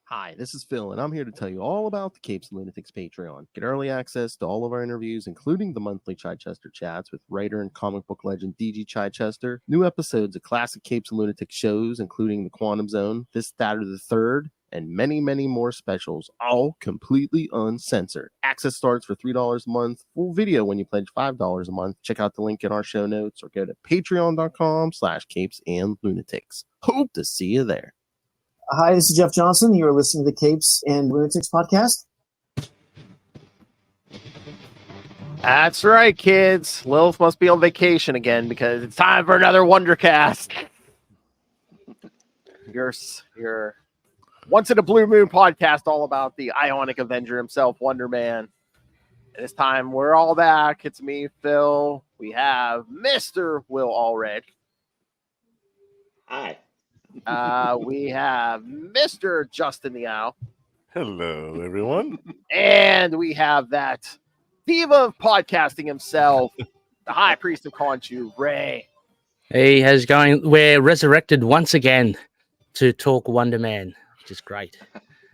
Hi, this is Phil, and I'm here to tell you all about the Capes and Lunatics Patreon. Get early access to all of our interviews, including the monthly Chichester chats with writer and comic book legend DG Chichester, new episodes of classic Capes and Lunatics shows, including The Quantum Zone, This, That, or the Third, and many, many more specials, all completely uncensored. Access starts for $3 a month, full video when you pledge $5 a month. Check out the link in our show notes or go to patreon.com/capesandlunatics. Hope to see you there. Hi, this is Jeff Johnson. You're listening to the Capes and Lunatics podcast. That's right, kids. Lilith must be on vacation again because it's time for another WonderCast. Your once in a blue moon podcast all about the Ionic Avenger himself, Wonder Man. And this time we're all back. It's me, Phil. We have Mr. Will Allred. Hi. We have Mr. Justin the Owl. Hello, everyone. And we have that diva of podcasting himself, the High Priest of Khonshu, Rey. Hey, how's it going? We're resurrected once again to talk Wonder Man, which is great.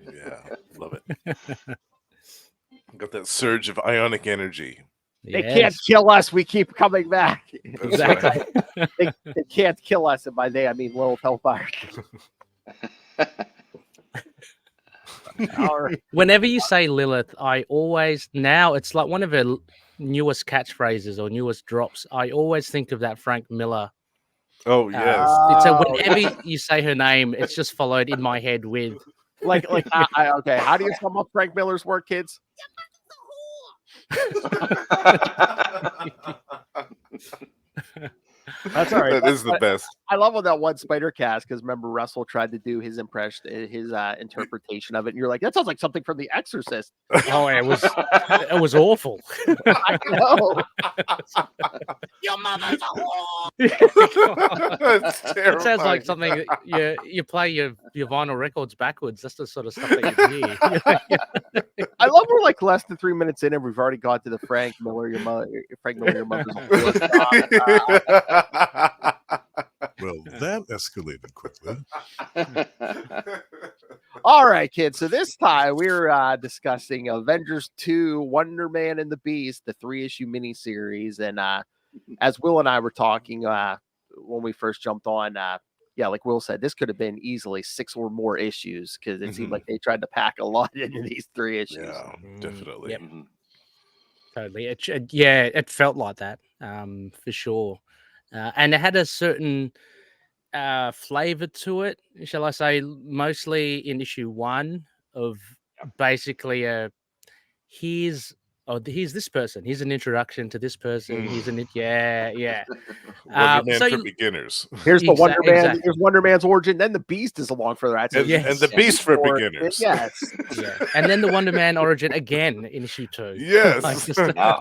Yeah, love it. Got that surge of ionic energy. They can't kill us. We keep coming back. Exactly. They can't kill us. And by they, I mean Lilith Hellfire. Whenever you say Lilith, I always, now it's like one of her newest catchphrases or newest drops. I always think of that Frank Miller. Oh, yes. So whenever you say her name, it's just followed in my head with. Okay, how do you sum up Frank Miller's work, kids? That's all right. That is the best. I love on that one Spider Cast because remember Russell tried to do his impression, his interpretation of it, and you're like, that sounds like something from The Exorcist. Oh, it was awful. I know. Your mother's a whore. It sounds like something you play your vinyl records backwards. That's the sort of stuff that you hear. I love we're like less than 3 minutes in, and we've already got to the Frank Miller, your mother's a whore. Well, that escalated quickly. All right, kids. So this time we're discussing Avengers 2, Wonder Man and the Beast, the 3-issue miniseries. And as Will and I were talking when we first jumped on, like Will said, this could have been easily 6 or more issues because it seemed like they tried to pack a lot into these 3 issues. Yeah, definitely. Yep. Totally. It felt like that for sure. And it had a certain flavor to it, shall I say, mostly in issue 1 of basically here's this person. Here's an introduction to this person. Here's Wonder Man for beginners. Here's the Wonder Man. Exactly. Here's Wonder Man's origin. Then the Beast is along for that. And the Beast for beginners. Yes. And then the Wonder Man origin again in issue 2. Yes.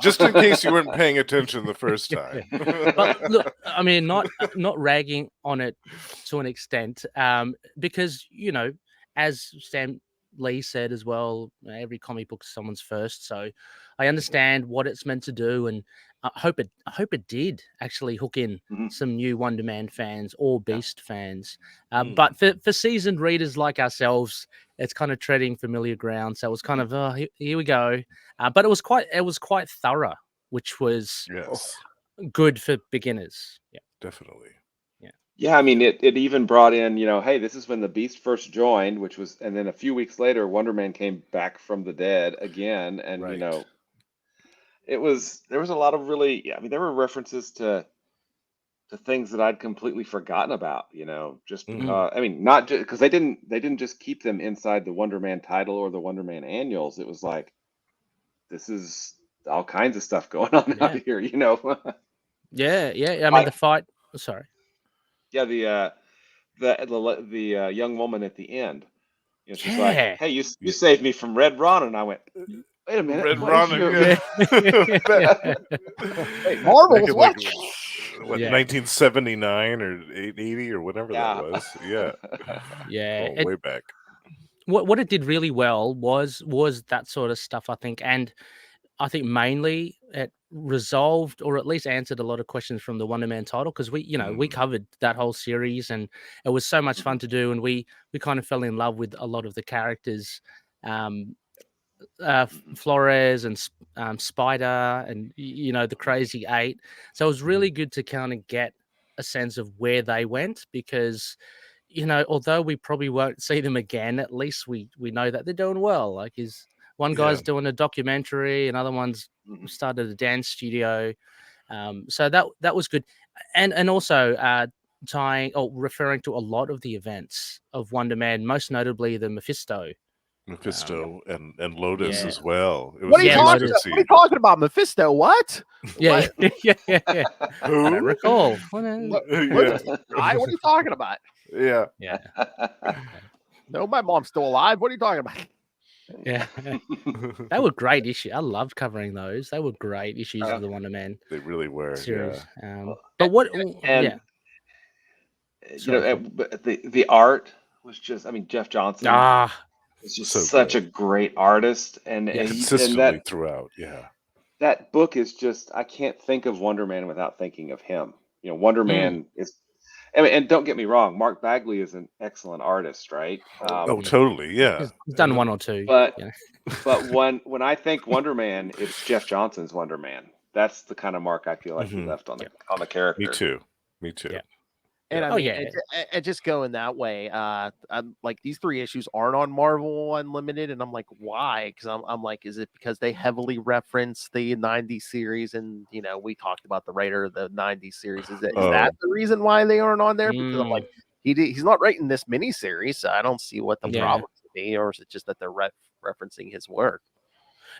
Just in case you weren't paying attention the first time. But look, I mean, not ragging on it to an extent, because as Stan Lee said as well, every comic book is someone's first, so I understand what it's meant to do, and I hope it did actually hook in some new Wonder Man fans or Beast fans. But for seasoned readers like ourselves, it's kind of treading familiar ground. So it was kind of here we go. But it was quite thorough, which was good for beginners. Yeah, definitely. Yeah, I mean, it even brought in, hey, this is when the Beast first joined, and then a few weeks later, Wonder Man came back from the dead again, and there was a lot of really, there were references to things that I'd completely forgotten about, just not just because they didn't just keep them inside the Wonder Man title or the Wonder Man annuals. It was like, this is all kinds of stuff going on out here, Yeah. I mean, the fight. Sorry. Yeah, the young woman at the end. She's like, "Hey, you saved me from Red Ron," and I went, "Wait a minute, Red Ron again." Hey, Marvel's what? 1979 or 880 or whatever that was. Yeah, way back. What it did really well was that sort of stuff, I think, and I think mainly it resolved or at least answered a lot of questions from the Wonder Man title, because we covered that whole series and it was so much fun to do, and we kind of fell in love with a lot of the characters, Flores and Spider and the Crazy Eight. So it was really good to kind of get a sense of where they went, because although we probably won't see them again, at least we know that they're doing well. Like one guy's doing a documentary, another one's started a dance studio. So that was good. And also referring to a lot of the events of Wonder Man, most notably the Mephisto and Lotus Yeah. as well. It was What are you nice talking to about? see. What are you talking about? Mephisto? What? Yeah, yeah. I Who? don't recall. What are you talking about? Yeah. Yeah. No, my mom's still alive. What are you talking about? Yeah. They were great issues. I loved covering those. They were great issues of the Wonder Man They really were. series. Yeah. But what? And Sorry. but the art was just, I mean, Jeff Johnson is just So such good. a great artist, and Consistently throughout. Yeah. that book is just, I can't think of Wonder Man without thinking of him. Wonder Man is, and don't get me wrong, Mark Bagley is an excellent artist, right? Oh, totally. Yeah. He's done one or two. But when I think Wonder Man, it's Jeff Johnson's Wonder Man. That's the kind of mark I feel like he left on the character. Me too. Yeah. And I mean, and just going that way, I'm like, these 3 issues aren't on Marvel Unlimited, and I'm like, why? Because I'm like, is it because they heavily reference the '90s series? And we talked about the writer of the '90s series. Is that the reason why they aren't on there? Because I'm like, he's not writing this miniseries, so I don't see what the problem would be, or is it just that they're referencing his work?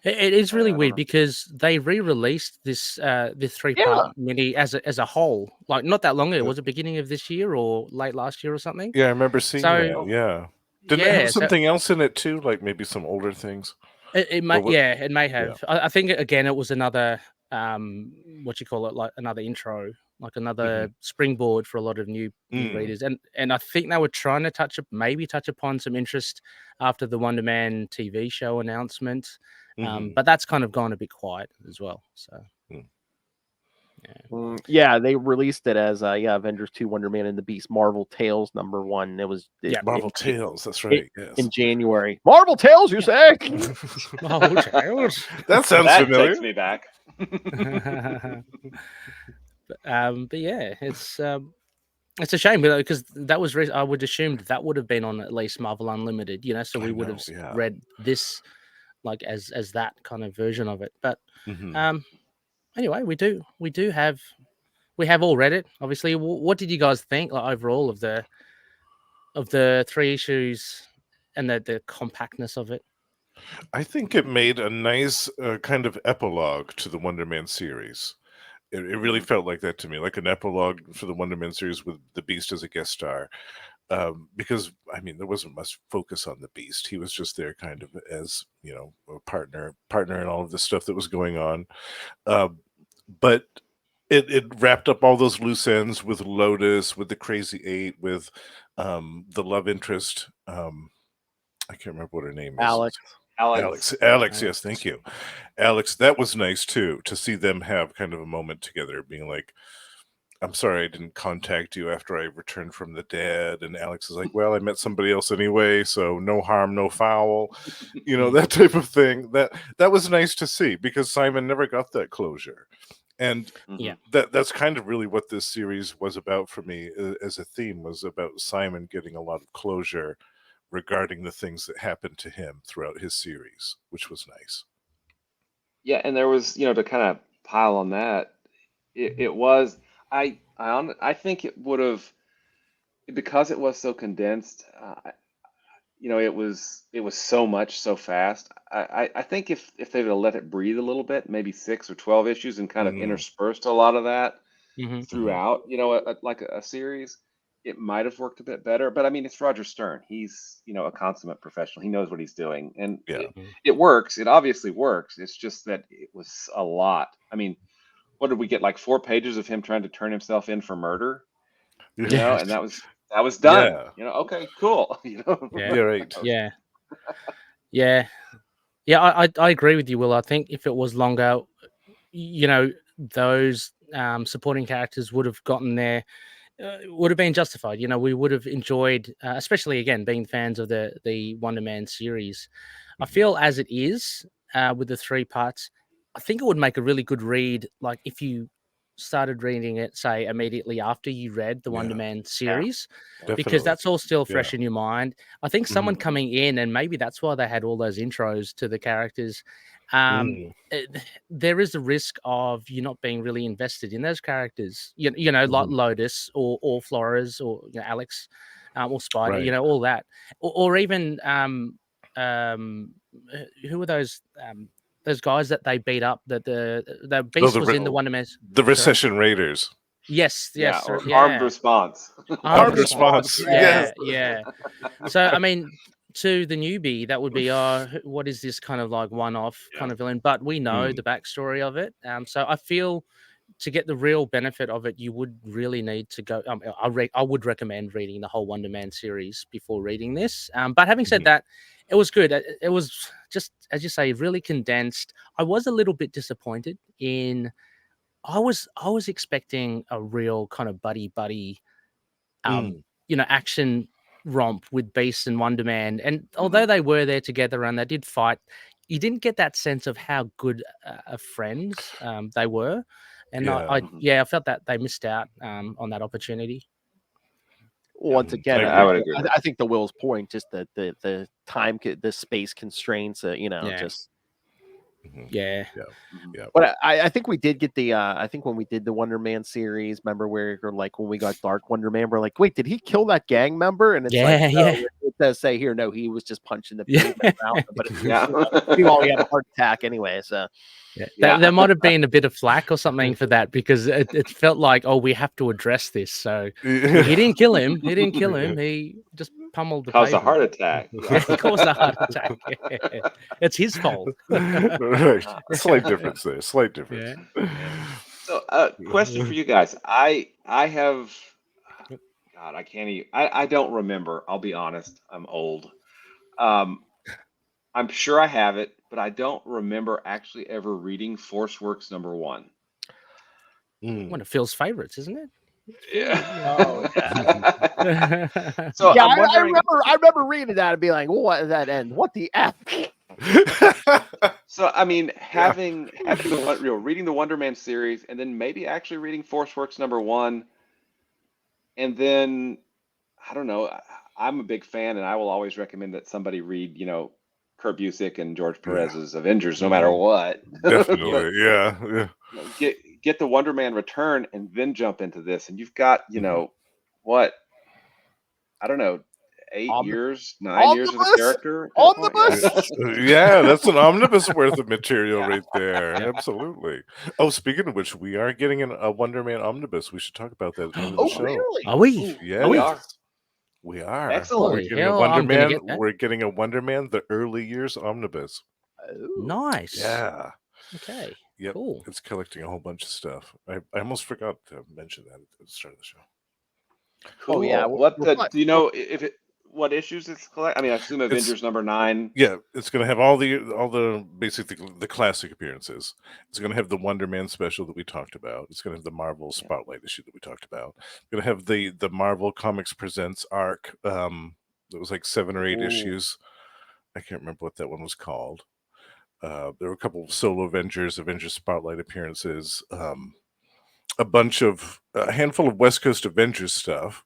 It is really weird because they re-released this 3-part mini as a whole, like not that long ago. Was it beginning of this year or late last year or something? Yeah, I remember seeing that. Yeah. Did it have something else in it too, like maybe some older things? It may have. Yeah. I think again it was another like another intro, like another springboard for a lot of new readers, and I think they were trying to touch upon some interest after the Wonder Man TV show announcement. But that's kind of gone a bit quiet as well. So, they released it as Avengers 2, Wonder Man and the Beast, Marvel Tales #1. It was Marvel Tales. That's right. In January. Marvel Tales, you say? Marvel Tales. That sounds familiar. Takes me back. But yeah, it's a shame because that was I would assume that would have been on at least Marvel Unlimited. So we would have read this. Like as that kind of version of it, but anyway, we have all read it. Obviously, what did you guys think overall of the 3 issues and the compactness of it? I think it made a nice kind of epilogue to the Wonder Man series. It really felt like that to me, like an epilogue for the Wonder Man series with the Beast as a guest star. Because I mean, there wasn't much focus on the Beast. He was just there kind of as, a partner in all of the stuff that was going on. But it wrapped up all those loose ends with Lotus, with the Crazy Eight, with the love interest. I can't remember what her name is. Alex, yes, thank you. Alex, that was nice too, to see them have kind of a moment together, being like, I'm sorry I didn't contact you after I returned from the dead. And Alex is like, well, I met somebody else anyway, so no harm, no foul. That type of thing. That was nice to see, because Simon never got that closure. And that's kind of really what this series was about for me as a theme, was about Simon getting a lot of closure regarding the things that happened to him throughout his series, which was nice. Yeah, and there was, to kind of pile on that, it was, I think it would have, because it was so condensed, it was so much so fast. I think if they'd have let it breathe a little bit, maybe 6 or 12 issues, and kind of interspersed a lot of that throughout, like a series, it might have worked a bit better. But I mean, it's Roger Stern. He's, a consummate professional. He knows what he's doing, and it works. It obviously works. It's just that it was a lot. I mean, what did we get? Like 4 pages of him trying to turn himself in for murder, and that was done. Okay, cool. Yeah, right. Yeah. Yeah, I agree with you, Will. I think if it was longer, those supporting characters would have gotten there. Would have been justified. We would have enjoyed, especially again being fans of the Wonder Man series. I feel as it is with the 3 parts, I think it would make a really good read. Like if you started reading it, say immediately after you read the Wonder Man series, because Definitely. that's all still fresh Yeah. in your mind. I think someone coming in, and maybe that's why they had all those intros to the characters. There is a risk of you not being really invested in those characters, like Lotus or Flores or Alex or Spider, Right. all that, or even who are those guys that they beat up? That the Beast was in the Wonder Man. The Recession Raiders. Yes, Yeah, yes, or yeah. Armed Response. Armed Response. Yeah, Yes. yeah. So I mean, to the newbie, that would be, what is this kind of like one-off kind of villain? But we know the backstory of it. So I feel to get the real benefit of it, you would really need to go. I would recommend reading the whole Wonder Man series before reading this. But having said that, it was good. It was just, as you say, really condensed. I was a little bit disappointed in. I was expecting a real kind of buddy, action romp with Beast and Wonder Man. And although they were there together and they did fight, you didn't get that sense of how good of friends they were. And I felt that they missed out on that opportunity. Once again, I would agree. I think the Will's point, just the time, the space constraints, just. Yeah. But I think we did get the I think when we did the Wonder Man series, remember where like when we got Dark Wonder Man, we're like, wait, did he kill that gang member? And it's like, no, it does say here, no, he was just punching the pavement around, but he only had a heart attack anyway. So there might have been a bit of flack or something for that, because it felt like, we have to address this. So he didn't kill him. He just pummeled the Caused a pavement. heart attack. He caused a heart attack. It's his fault. Right. Slight difference there. Slight difference. So, question for you guys. I have, God, I can't even, I don't remember. I'll be honest. I'm old. I'm sure I have it, but I don't remember actually ever reading Forceworks #1. One of Phil's favorites, isn't it? Yeah. So I remember reading that and being like, what does that end? What the F? So I mean, having reading the Wonder Man series, and then maybe actually reading Forceworks #1, and then I don't know. I'm a big fan, and I will always recommend that somebody read, Kurt Busiek and George Perez's Avengers, no matter what. Definitely, yeah. Get the Wonder Man Return, and then jump into this, and you've got, what? I don't know. 8 years, 9 years of the character. Omnibus. Yeah, that's an omnibus worth of material right there. Absolutely. Oh, speaking of which, we are getting a Wonder Man omnibus. We should talk about that at the end of the show. Really? Are we? Yeah, we are. Excellent. We're getting a Wonder Man. We're getting a Wonder Man, the Early Years Omnibus. Nice. Yeah. Okay. Yep. Cool. It's collecting a whole bunch of stuff. I almost forgot to mention that at the start of the show. Cool. Oh yeah. Do you know what issues it's collect? I mean, I assume Avengers #9. Yeah, it's going to have all the basically the classic appearances. It's going to have the Wonder Man special that we talked about. It's going to have the Marvel Spotlight issue that we talked about. It's going to have the Marvel Comics Presents arc. That was like 7 or 8 issues. I can't remember what that one was called. There were a couple of solo Avengers Spotlight appearances. A handful of West Coast Avengers stuff.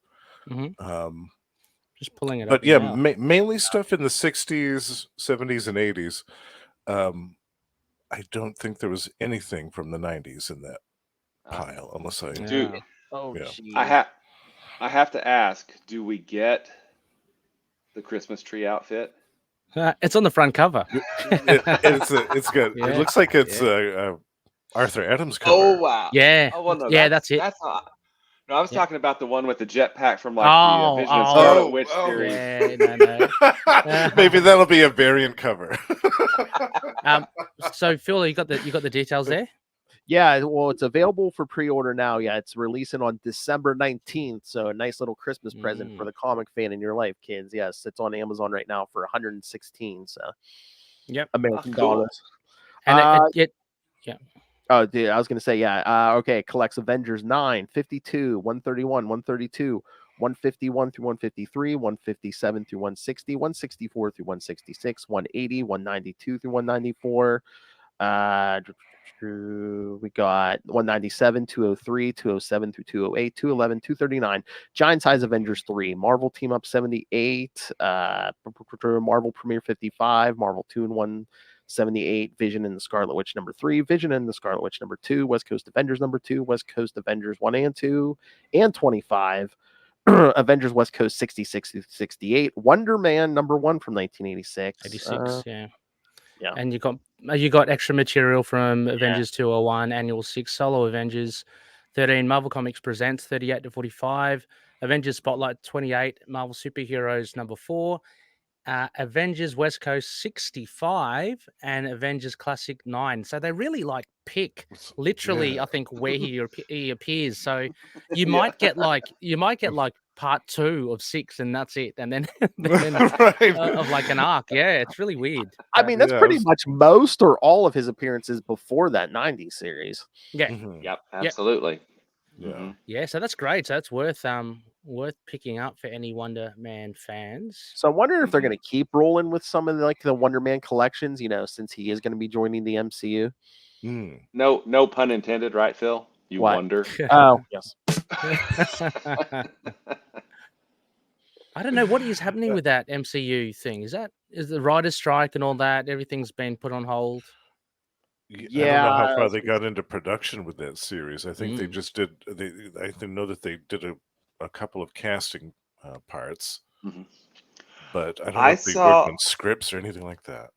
Just pulling it up. But yeah, mainly stuff in the 60s, 70s, and 80s. I don't think there was anything from the 90s in that pile, unless I... Dude, yeah. I have to ask, do we get the Christmas tree outfit? It's on the front cover. It's good. Yeah. It looks like it's Arthur Adams cover. Oh, wow. Yeah. Oh, well, no, that's it. No, I was talking about the one with the jetpack from like the Vision and Scarlet Witch series. Yeah, no. Maybe that'll be a variant cover. So Phil, you got the details there? Yeah, well, it's available for pre-order now. Yeah, it's releasing on December 19th. So a nice little Christmas present for the comic fan in your life, kids. Yes, it's on Amazon right now for $116. So Yep. American cool. dollars. And yeah. Oh, dude, I was gonna say, yeah. Okay, collects Avengers 9, 52, 131, 132, 151 through 153, 157 through 160, 164 through 166, 180, 192 through 194. We got 197, 203, 207 through 208, 211, 239. Giant Size Avengers 3, Marvel Team Up 78, Marvel Premiere 55, Marvel Toon 178, Vision and the Scarlet Witch number 3, Vision and the Scarlet Witch number 2, West Coast Avengers number 2, West Coast Avengers 1 and 2, and 25. Avengers West Coast 66 through 68, Wonder Man number 1 from 1986. 86, yeah. Yeah. And you got extra material from Avengers 201, Annual 6, Solo Avengers 13, Marvel Comics Presents 38 to 45, Avengers Spotlight 28, Marvel Superheroes number 4, Avengers West Coast 65, and Avengers Classic 9. So they really pick literally, I think, where he appears. So you might get like part 2 of 6, and that's it, and then, of an arc. Yeah, it's really weird. I mean, that's pretty much most or all of his appearances before that 90s series. Yeah. Yep, absolutely. Yeah. Yeah, so that's great. So that's worth picking up for any Wonder Man fans. So I wonder if they're going to keep rolling with some of the Wonder Man collections, since he is going to be joining the MCU. No pun intended, right, Phil? You wonder. Oh, yes. I don't know what is happening with that MCU thing. Is the writer's strike and all that? Everything's been put on hold. Yeah, I don't know how far they got into production with that series. I think they just did. I know that they did a couple of casting parts, but I don't know if they worked on scripts or anything like that.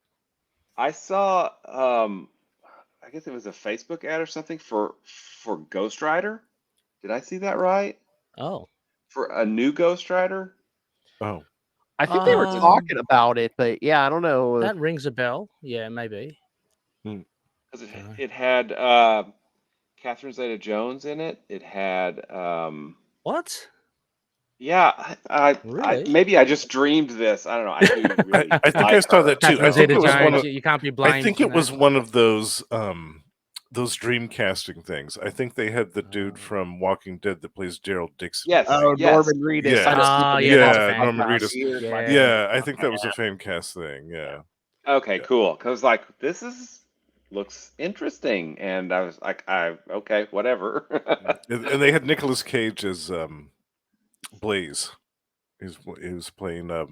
I saw, I guess it was a Facebook ad or something for Ghost Rider. Did I see that right? Oh, for a new Ghost Rider. Oh, I think they were talking about it, but yeah, I don't know. That rings a bell. Yeah, maybe. Because it had Catherine Zeta-Jones in it. It had what? Yeah, Really? maybe I just dreamed this. I don't know. I do really I think I saw that too. I think it was one of, you can't be blamed. I think it was one of those dream casting things. I think they had the dude from Walking Dead that plays Gerald Dixon. Yes. Oh, yes. Norman Reedus. Yeah, Norman Reedus. Yeah, I think that was a fame cast thing. Yeah. Okay, cool. Because this looks interesting, and I was like, okay, whatever. And they had Nicolas Cage as Blaze. He was playing not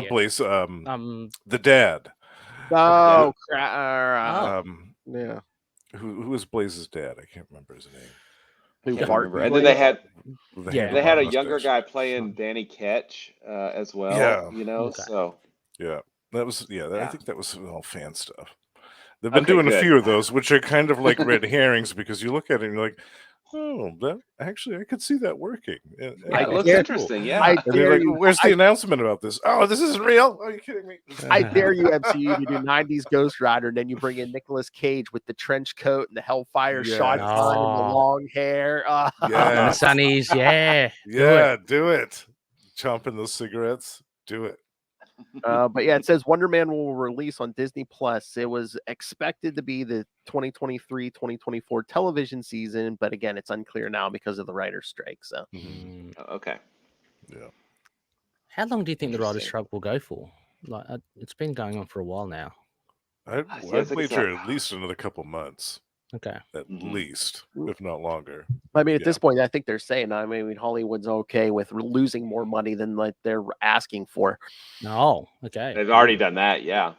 Blaze. The dad. Oh, yeah. Who was Blaze's dad? I can't remember his name. I can't remember. And then they had a younger guy playing Danny Ketch as well. Yeah. So yeah, that was I think that was all fan stuff. They've been doing a few of those, which are kind of like red herrings because you look at it and you're like, oh, that actually I could see that working. It looks interesting. Yeah. And they're like, where's the announcement about this? Oh, this isn't real. Are you kidding me? I dare you, MCU, to do 90s Ghost Rider, and then you bring in Nicolas Cage with the trench coat and the Hellfire shotgun and the long hair. Yeah, Sunnies, yeah, do it. Chomping those cigarettes, do it. But yeah, it says Wonder Man will release on Disney Plus. It was expected to be the 2023-2024 television season, but again, it's unclear now because of the writer's strike. So, okay, yeah. How long do you think the writer's strike will go for? Like, it's been going on for a while now. I'd wager at least another couple months. Okay, at least, if not longer. I mean, at this point, I think they're saying, I mean, Hollywood's okay with losing more money than they're asking for. No, okay. They've already done that, yeah.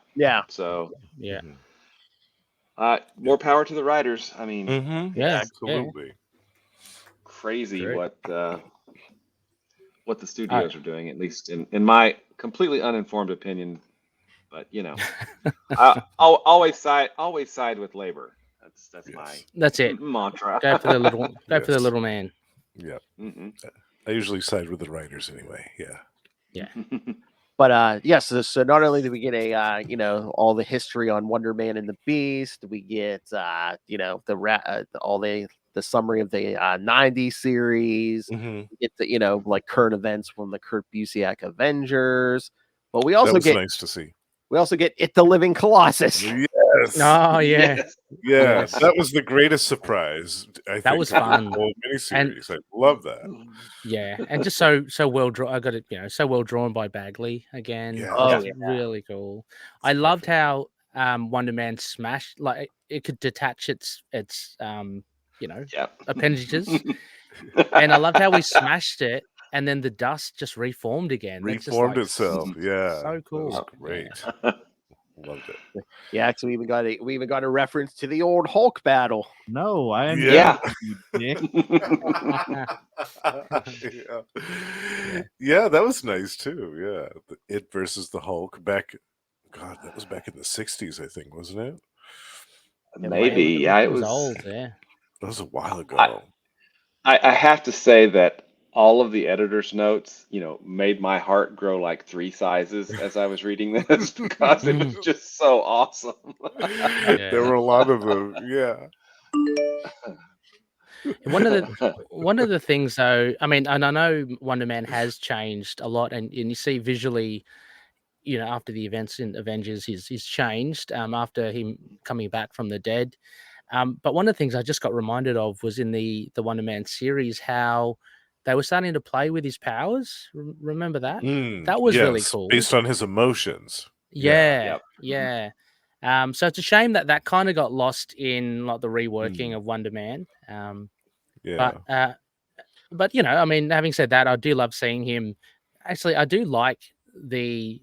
So, yeah. More power to the writers. I mean, yeah, absolutely. Crazy what the studios are doing, at least in my completely uninformed opinion. But I'll always side with labor. That's it. Mantra. Go for the little man. Yeah. I usually side with the writers anyway. Yeah. But yes, so not only do we get a all the history on Wonder Man and the Beast, we get all the summary of the 90s series. We get the like current events from the Kurt Busiek Avengers. But we also nice to see. We also get It the Living Colossus. Yes. Oh yeah, Yes. Yeah, that was the greatest surprise. I think was of the fun. whole miniseries. I love that. yeah, and just so well drawn. I got it, so well drawn by Bagley again. Yeah. Oh, Just yeah. really cool. I loved how Wonder Man smashed, like it could detach its Yeah. appendages, and I loved how we smashed it, and then the dust just reformed again. It's just, Reformed like, itself. Yeah. so cool. That was great. Loved it. Yeah, actually, we even got a reference to the old Hulk battle. No, I am Yeah. you dick. Yeah, that was nice too. Yeah. It versus the Hulk back. God, that was back in the 60s, I think, wasn't it? Maybe. Yeah, it was was. old. Yeah. That was a while ago. I have to say that all of the editor's notes, made my heart grow like 3 sizes as I was reading this because it was just so awesome. There were a lot of them. Yeah. One of the things, though, I mean, and I know Wonder Man has changed a lot, and you see visually, after the events in Avengers, he's changed after him coming back from the dead. But one of the things I just got reminded of was in the Wonder Man series, how they were starting to play with his powers. Remember that? That was really cool. Based on his emotions. Yeah. So it's a shame that kind of got lost in like the reworking of Wonder Man. Yeah. But I mean, having said that, I do love seeing him. Actually, I do like the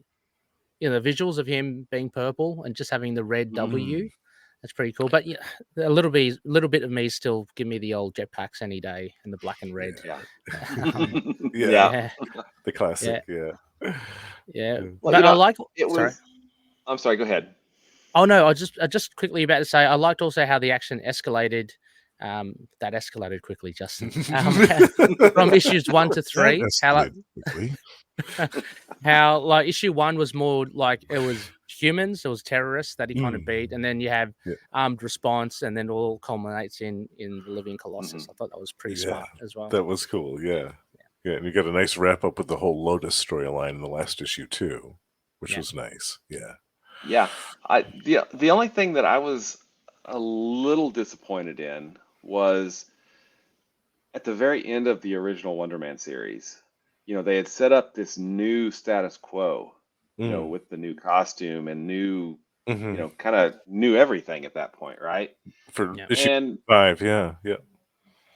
the visuals of him being purple and just having the red W. That's pretty cool. But a little bit of me still give me the old jetpacks any day and the black and red. Yeah. The classic. Yeah. Well, but I like it was. Sorry. I'm sorry. Go ahead. Oh no, I just quickly about to say I liked also how the action escalated. That escalated quickly, Justin. From issues 1 to 3. How like issue 1 was more like it was humans, it was terrorists that he kind of beat, and then you have armed response, and then it all culminates in the Living Colossus. I thought that was pretty smart as well. That was cool. Yeah. And you got a nice wrap up with the whole Lotus storyline in the last issue too, which was nice. Yeah. The only thing that I was a little disappointed in was at the very end of the original Wonder Man series. They had set up this new status quo, with the new costume and new, kind of knew everything at that point, right? For issue 5, yeah.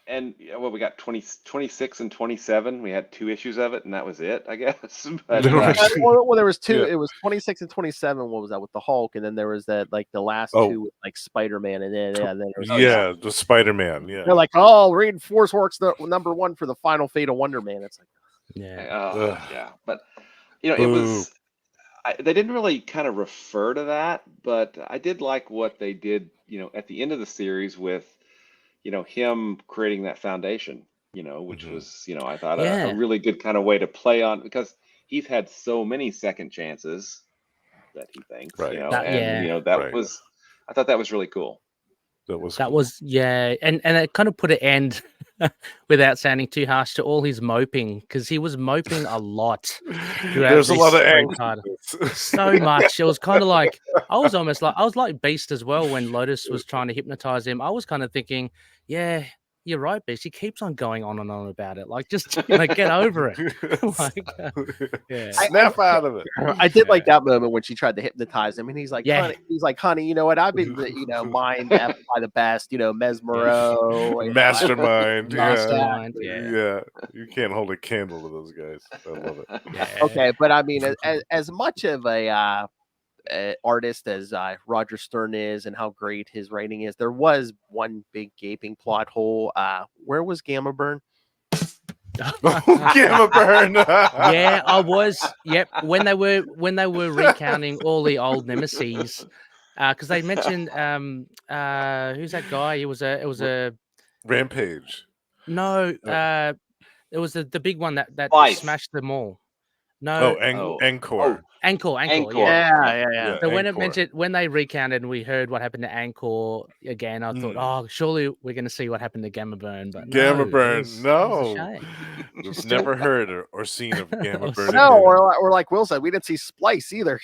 And we got 26 and 27. We had 2 issues of it, and that was it, I guess. But, well, there was 2. Yeah. It was 26 and 27. What was that with the Hulk? And then there was that like the last 2 with like Spider-Man, and then there was the Spider-Man. Yeah, they're like, oh, read Force Works the number 1 for the final fate of Wonder Man. It's like, but it was. They didn't really kind of refer to that, but I did like what they did. At the end of the series with. Him creating that foundation, which was, I thought a really good kind of way to play on, because he's had so many second chances that he thinks, was, I thought that was really cool. And it kind of put an end without sounding too harsh to all his moping, because he was moping a lot. There's a lot of anger. So much. It was kind of like I was like Beast as well when Lotus was trying to hypnotize him. I was kind of thinking, yeah, you're right, Beast. He keeps on going on and on about it. Like, just get over it. Snap out of it. I did like that moment when she tried to hypnotize him, and he's like, honey, you know what? I've been, mind by the best, Mesmero, mastermind. Yeah. You can't hold a candle to those guys. I love it. Okay, but I mean, as much of a artist as Roger Stern is, and how great his writing is, there was one big gaping plot hole. Where was Gamma Burn? Gamma Burn. Yeah, I was. Yep, when they were recounting all the old nemesis, because they mentioned who's that guy? It was a Rampage. No, it was the big one that smashed them all. No, Angkor. Angkor. Yeah. So when they recounted and we heard what happened to Angkor again, I thought, surely we're going to see what happened to Gamma Burn. But Gamma Burn, it was a shame. We've never heard or seen of Gamma Burn. No, or like Will said, we didn't see Splice either.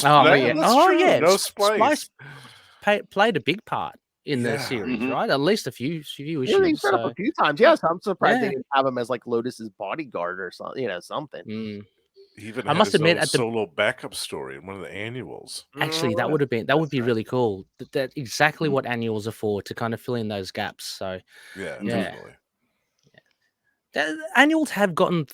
Oh, yeah. That's Oh, true. yeah. No Splice Spice. played a big part in the Yeah. series, Mhm. right? At least a few Yeah, they issues. showed up So, a few times. Yes, I'm surprised they yeah. didn't have him as like Lotus's bodyguard or something. Something. Mm. He even I had must his admit, own at the solo backup story in one of the annuals. actually that would That's be right. really cool. That exactly Mhm. what annuals are for, to kind of fill in those gaps. So, Yeah, Mhm. yeah. definitely. Annuals have gotten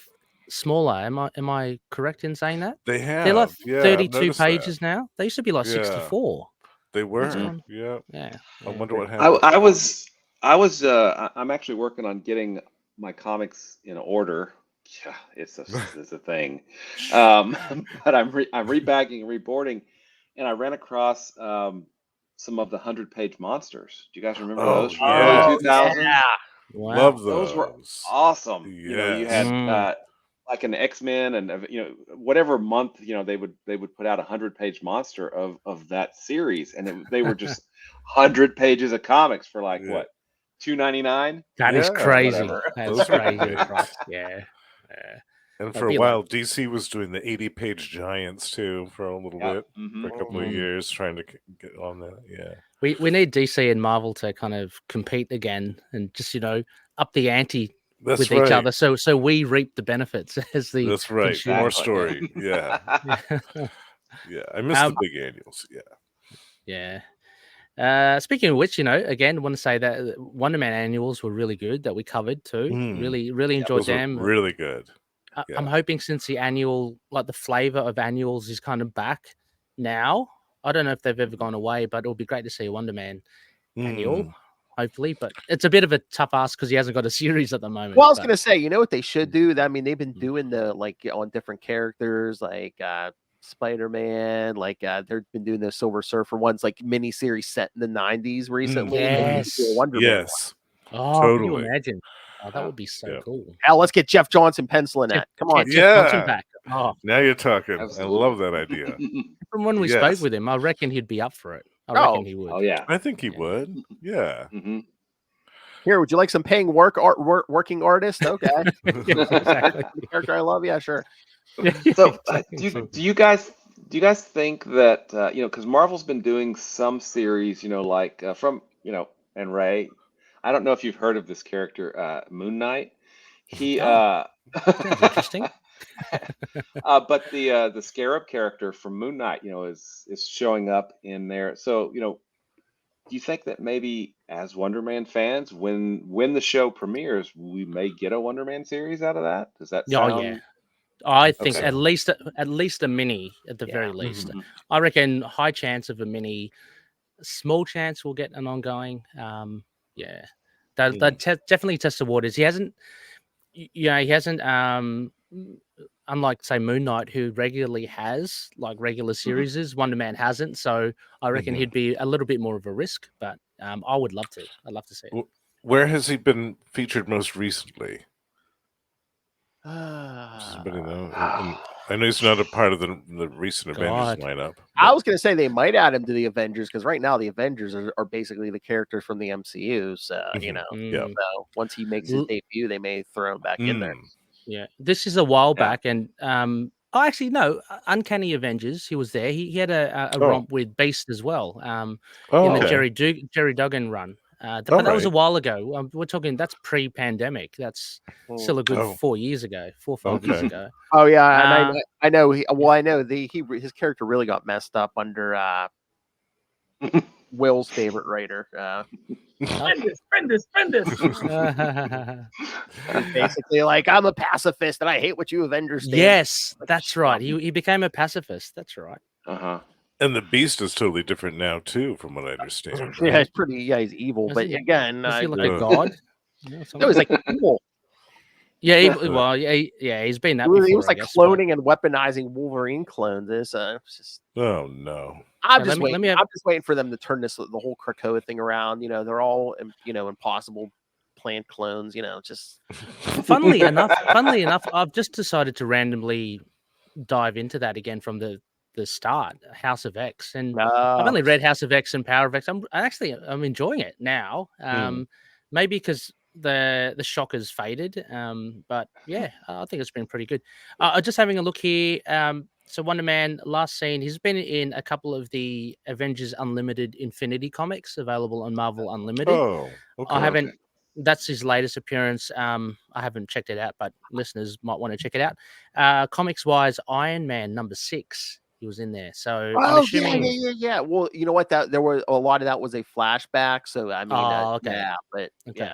smaller. Am I correct in saying that? They They're like have. Yeah, I've 32 noticed that. pages now. They used to be like Yeah, 64. they It's were. gone. Yeah. Yeah. I Yeah. wonder what I, happened. I was, I was, I'm actually working on getting my comics in order. Yeah, it's a thing. But I'm rebagging and reboarding, and I ran across some of the 100-page monsters. Do you guys remember Oh, those from early yeah. Oh 2000s? yeah. Wow. Love Those were those. awesome. You Yes. had Mm. like an X-Men, and whatever month they would put out a 100-page monster of that series, and they were just 100 pages of comics for like Yeah. what, $2.99 That is Yeah. crazy. whatever. That is Those were crazy. great. Price. Yeah. Yeah. And That'd for a be like while, DC was doing the 80-page giants too for a little Yep. bit, for a couple of Mm. years, trying to get on that. Yeah. We need DC and Marvel to kind of compete again and just up the ante That's with each right. other, so we reap the benefits as the That's right. consumer. More Exactly. story. Yeah. Yeah. Yeah. I miss the Um, big annuals. Yeah. yeah. Speaking of which, again, want to say that Wonder Man annuals were really good that we covered too. Mm. Really, really Yep. enjoyed Those were them. really good. I'm Yeah. hoping since the annual, like the flavor of annuals is kind of back now. I don't know if they've ever gone away, but it'll be great to see a Wonder Man annual, Mm. hopefully. But it's a bit of a tough ask because he hasn't got a series at the moment. Well, I was but gonna say, you know what they should do? I mean, they've been doing the on different characters, like Spider-Man, they've been doing the Silver Surfer ones, like miniseries set in the 90s recently. Maybe Yes. do a Wonder Man one. Yes. Oh, can you Totally. imagine? Oh, that would be so Yeah. cool. Hell, let's get Jeff Johnson penciling that. Come on. Jeff Johnson Yeah. back. Oh, Now you're talking. I Absolutely. love that idea. from when we spoke Yes. with him, I reckon he'd be up for it. I Oh. reckon he would. Oh yeah. I think he Yeah. would. Yeah. Mhm. Here, would you like some paying working artist? Okay. Yeah, exactly. The character I love, yeah, sure. So, Exactly. do you guys think that because Marvel's been doing some series, like from and Ray, I don't know if you've heard of this character, Moon Knight. He Oh, sounds interesting. but the Scarab character from Moon Knight, is showing up in there. So, do you think that maybe as Wonder Man fans, when the show premieres, we may get a Wonder Man series out of that? Does that Oh sound yeah, I think Okay. at least a mini at the very least. Mhm. I reckon high chance of a mini, small chance we'll get an ongoing. Yeah, that definitely test the waters. He hasn't. He hasn't. Unlike say Moon Knight, who regularly has like regular Mhm. series, Wonder Man hasn't. So I reckon Mhm. he'd be a little bit more of a risk. But I would love to. I'd love to see it. Where has he been featured most recently? Does I anybody know? I know he's not a part of the recent Avengers God. lineup. was going to say they might add him to the Avengers because right now the Avengers are basically the characters from the MCU. So, Mhm. Mm. so once he makes his L- debut, they may throw him back in there. Yeah, this is a while Yeah. back, and actually no, Uncanny Avengers. He was there. He had a Oh. romp with Beast as well. Oh, In the okay. Jerry Duggan run. But All that was a right. while ago. We're talking that's pre-pandemic. That's still a good Oh. 4 years ago, 4 or 5 years Okay. ago. Oh yeah, and Uh, I know I know his character really got messed up under Will's favorite writer. Spend this. He's basically like, I'm a pacifist and I hate what you Avengers stand. yes, Like, that's right. He became a pacifist. That's right. Uh-huh. And the Beast is totally different now too, from what I understand. Yeah, Right? he's evil, Is but he- again, Is he like Yeah. a god? no, he's like cool. Yeah, Yeah. well, yeah, he's been that He before. was like I guess, but- cloning and weaponizing Wolverine clones. It's just, Oh no. I'm Yeah, just let waiting. me have- I'm just waiting for them to turn the whole Krakoa thing around. They're all impossible plant clones. Just funnily enough, I've just decided to randomly dive into that again from the start, House of X, and I've only read House of X and Power of X. I'm enjoying it now. Maybe because the shock has faded. But yeah, I think it's been pretty good. Just having a look here. So Wonder Man, last seen, he's been in a couple of the Avengers Unlimited Infinity comics available on Marvel Unlimited. Oh, okay. I haven't. That's his latest appearance. I haven't checked it out, but listeners might want to check it out. Comics wise, Iron Man #6, he was in there. So I'm assuming. Yeah. Well, you know what? There was a lot of that was a flashback. So I mean, okay. yeah, but okay.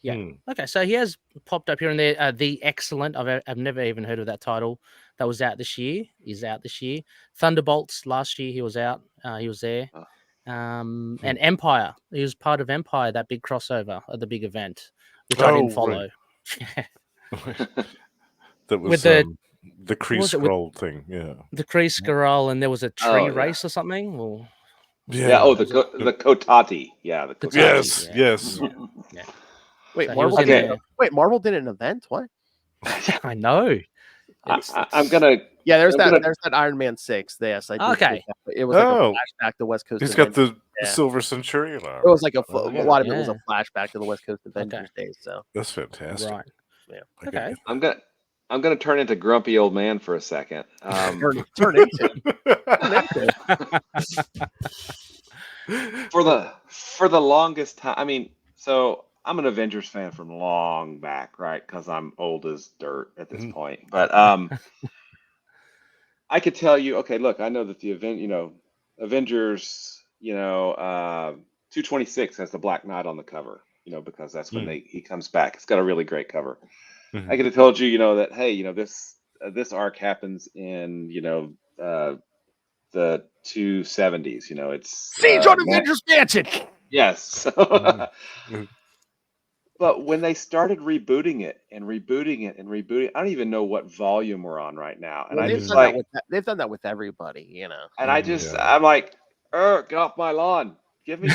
Yeah. Okay. So he has popped up here and there. The Excellent. I've never even heard of that title. That was out this year. He's out this year. Thunderbolts last year. He was out. He was there. And Empire. He was part of Empire. That big crossover at the big event, which I didn't follow. Right. That was with the Kree Skrull thing. Yeah. The Kree Skrull, and there was a tree race or something. Or the Kotati. Yeah, the Kotati. Yes. Yeah. Wait, So Marvel did an event? What? I know. I'm gonna. Yeah, there's that Iron Man 6. Yes, I did. Okay. It was like a flashback to West Coast. He's got the Silver Centurion armor. It was like a lot of it was a flashback to the West Coast Avengers days. So that's fantastic. Right. Yeah. Okay. I'm gonna turn into grumpy old man for a second. Turn into. For the longest time, I mean, so I'm an Avengers fan from long back, right? Because I'm old as dirt at this point. But I could tell you, okay, look, I know that the Avengers, 226 has the Black Knight on the cover, because that's when he comes back. It's got a really great cover. I could have told you, that, hey, this arc happens in, the 270s. It's Siege on Avengers Mansion. Yes. But when they started rebooting it, I don't even know what volume we're on right now. And they've done that with everybody, And I'm like, get off my lawn. Give me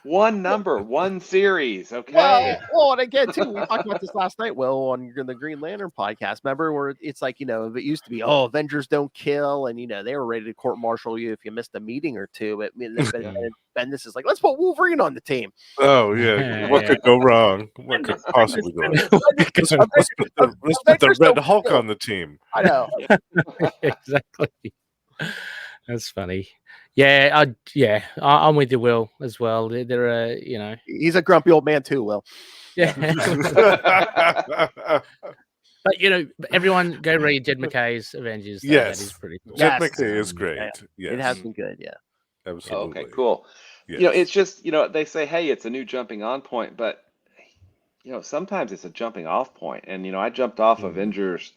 one number, one series, okay? Well, and again, too, we talked about this last night, Will, on the Green Lantern podcast. Remember where it's like, it used to be, Avengers don't kill, and they were ready to court-martial you if you missed a meeting or two. But Bendis is like, let's put Wolverine on the team. Oh yeah, what could go wrong? What could possibly go wrong? Let's put the Red Hulk on the team. I know. Exactly. That's funny. Yeah, I'm with you, Will, as well. They're he's a grumpy old man too, Will. Yeah. But everyone go read Jed McKay's Avengers. Yes, that is pretty cool. Jed McKay is great. Yeah. Yes. It has been good. Yeah, absolutely. Okay, cool. Yes. It's just they say, hey, it's a new jumping on point, but sometimes it's a jumping off point. And I jumped off Avengers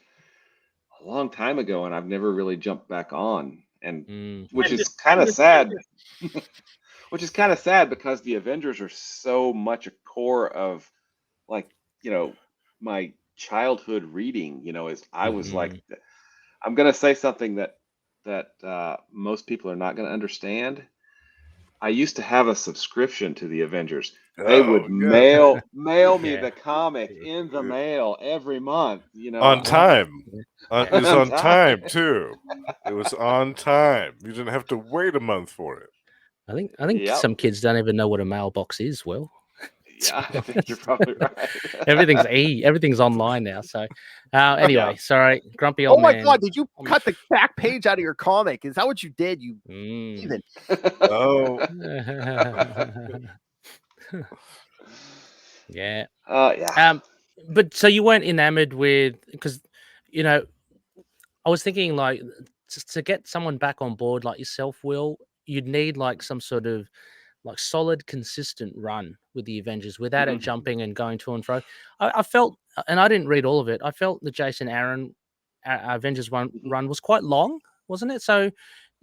a long time ago, and I've never really jumped back on. And which is kind of sad. Which is kind of sad because the Avengers are so much a core of my childhood reading, is I was like, I'm going to say something that most people are not going to understand. I used to have a subscription to the Avengers. They would mail me the comic in the mail every month, on time. It was on time too. It was on time. You didn't have to wait a month for it. I think some kids don't even know what a mailbox is. Will. Yeah, I think you're probably right. Everything's online now. So anyway, sorry, grumpy old man. Oh my God, did you cut the back page out of your comic? Is that what you did? You even. Oh. Yeah. Yeah. But so you weren't enamored with, because I was thinking like to get someone back on board like yourself, Will, you'd need like some sort of like solid, consistent run with the Avengers without it jumping and going to and fro. I felt, and I didn't read all of it, I felt the Jason Aaron Avengers run was quite long, wasn't it? So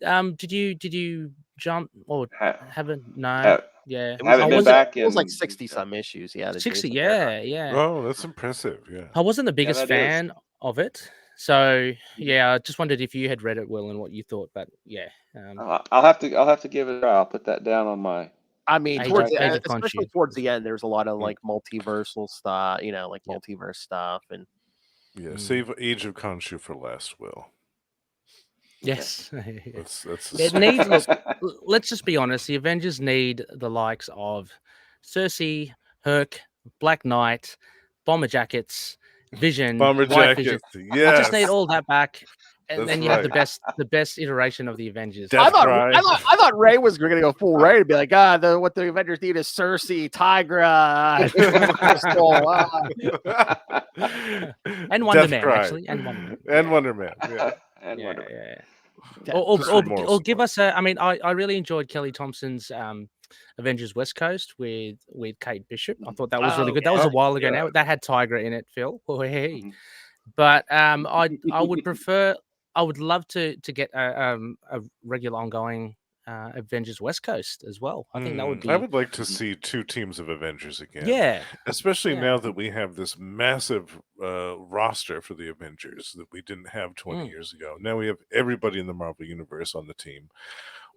did you jump or haven't? No. Yeah, it was like 60 some issues. Yeah, 60. Yeah. Oh, that's impressive. Yeah, I wasn't the biggest fan of it, so I just wondered if you had read it, Will, and what you thought. But yeah, I'll have to give it a try. I'll put that down on my. I mean, especially towards the end, there's a lot of like multiversal stuff, like multiverse stuff, and save Age of Khonshu for last, Will. Yes, that's it needs. Let's just be honest. The Avengers need the likes of Cersei, Herc, Black Knight, Bomber Jackets, Vision, Bomber White Jackets. Vision. Yes. I just need all that back. And That's then you have right. the best iteration of the Avengers. Death Cry. I thought Ray was going to go full Ray and be like, what the Avengers need is Cersei, Tigra, and Wonder Death Man, Cry. actually, and Wonder Man. And Wonder Man. Yeah. And Yeah, Wonder Man. yeah. Just for moral Or give support. us a. I mean, I really enjoyed Kelly Thompson's Avengers West Coast with Kate Bishop. I thought that was really Oh, good. That was a while ago yeah. now. That had Tigra in it, Phil. Oh, hey. Mhm. But I would prefer. I would love to get a regular ongoing Avengers West Coast as well. I think that would be. I would like to see 2 teams of Avengers again. Yeah. Especially Yeah. now that we have this massive roster for the Avengers that we didn't have 20 years ago. Now we have everybody in the Marvel Universe on the team.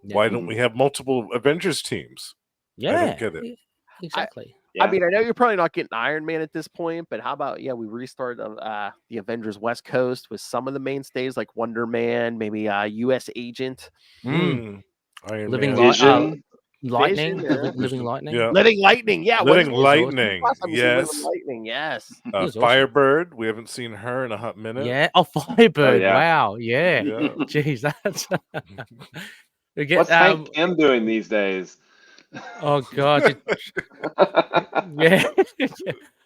Yeah. Why don't we have multiple Avengers teams? Yeah. I don't get it. Exactly. I mean, I know you're probably not getting Iron Man at this point, but how about we restart the Avengers West Coast with some of the mainstays like Wonder Man, maybe U.S. Agent, Iron Living Man. Vision. Lightning, Vision, Living Lightning. Yeah. Living Lightning, yeah, Living when's Lightning, last time we seen yes. Living Lightning, yes. He was awesome. Firebird. We haven't seen her in a hot minute. Yeah. Oh, Firebird. yeah. Wow. Yeah. Yeah. Jeez, that's. We get, What's Hank M doing these days? Oh God. Yeah.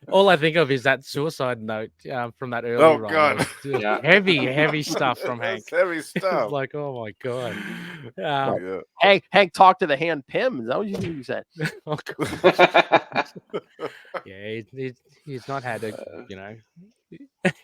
All I think of is that suicide note from that early Oh, run. God. Just Yeah. heavy stuff from Hank. That's heavy stuff. It's like, oh my God. Yeah. Hank talked to the hand Pym. Is that what you said? Oh, God. Yeah, he's not had a,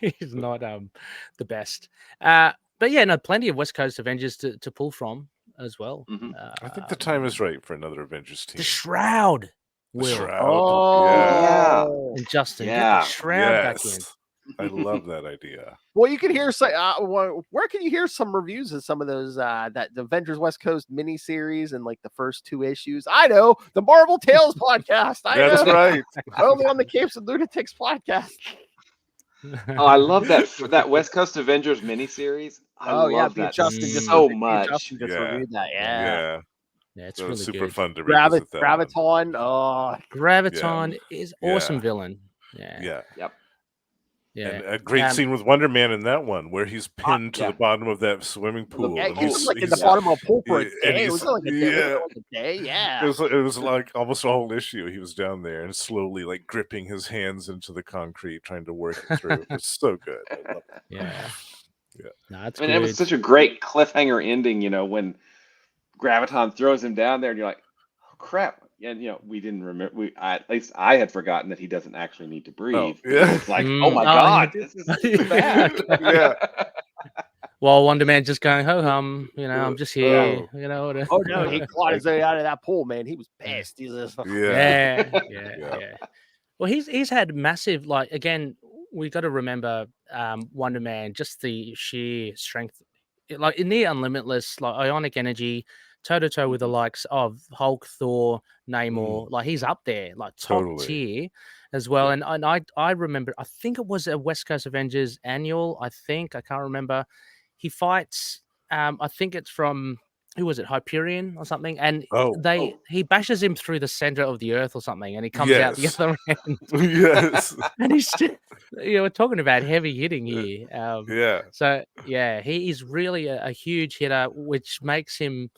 he's not the best. But yeah, no, plenty of West Coast Avengers to pull from as well. Mhm. I think the time is right for another Avengers team. The Shroud. The Will. Shroud. Oh, And Justin, Yeah. get the Shroud back in. Yes. I love that idea. Well, you can hear where can you hear some reviews of some of those the Avengers West Coast miniseries and like the first 2 issues? I know the Marvel Tales podcast. That's know. right. Only on the Capes and Lunatics podcast. Oh, I love that West Coast Avengers miniseries. I love me and that Justin just so me and much. Justin just Yeah. reviewed that. Yeah. Yeah. Yeah, it's That really was super good. fun to revisit that one. Graviton. Oh, Graviton is awesome Yeah. villain. Yeah. Yeah. Yep. Yeah. And a great scene with Wonder Man in that one where he's pinned to the bottom of that swimming pool. yeah, and he was like in the he's- bottom of a pool for a and day. It was like a day. yeah. Like a day. Yeah. It was like almost a whole issue. He was down there and slowly like gripping his hands into the concrete, trying to work it through. It's so good. I love it. Yeah. Yeah. No, it's I mean, good. it was such a great cliffhanger ending, when Graviton throws him down there and you're like, oh crap. And we didn't remember at least I had forgotten that he doesn't actually need to breathe. yeah. It's like, oh my Oh, God, yeah. this is bad. Yeah. While Wonder Man just going, ho hum, I'm just here. Oh no, he clawed his way out of that pool, man. He was pissed. He's just, Yeah. Yeah. Well, he's had massive, like, again, we got to remember Wonder Man, just the sheer strength, like in near unlimitless, like ionic energy, toe to toe with the likes of Hulk, Thor, Namor. Like he's up there, like top Totally. tier as well. And I remember, I think it was a West Coast Avengers annual. I can't remember. He fights. I think it's from. Who was it? Hyperion or something? And he bashes him through the center of the earth or something, and he comes out the Yes. other end. Yes. And he's still, we're talking about heavy hitting here. Yeah. So yeah, he is really a huge hitter, which makes him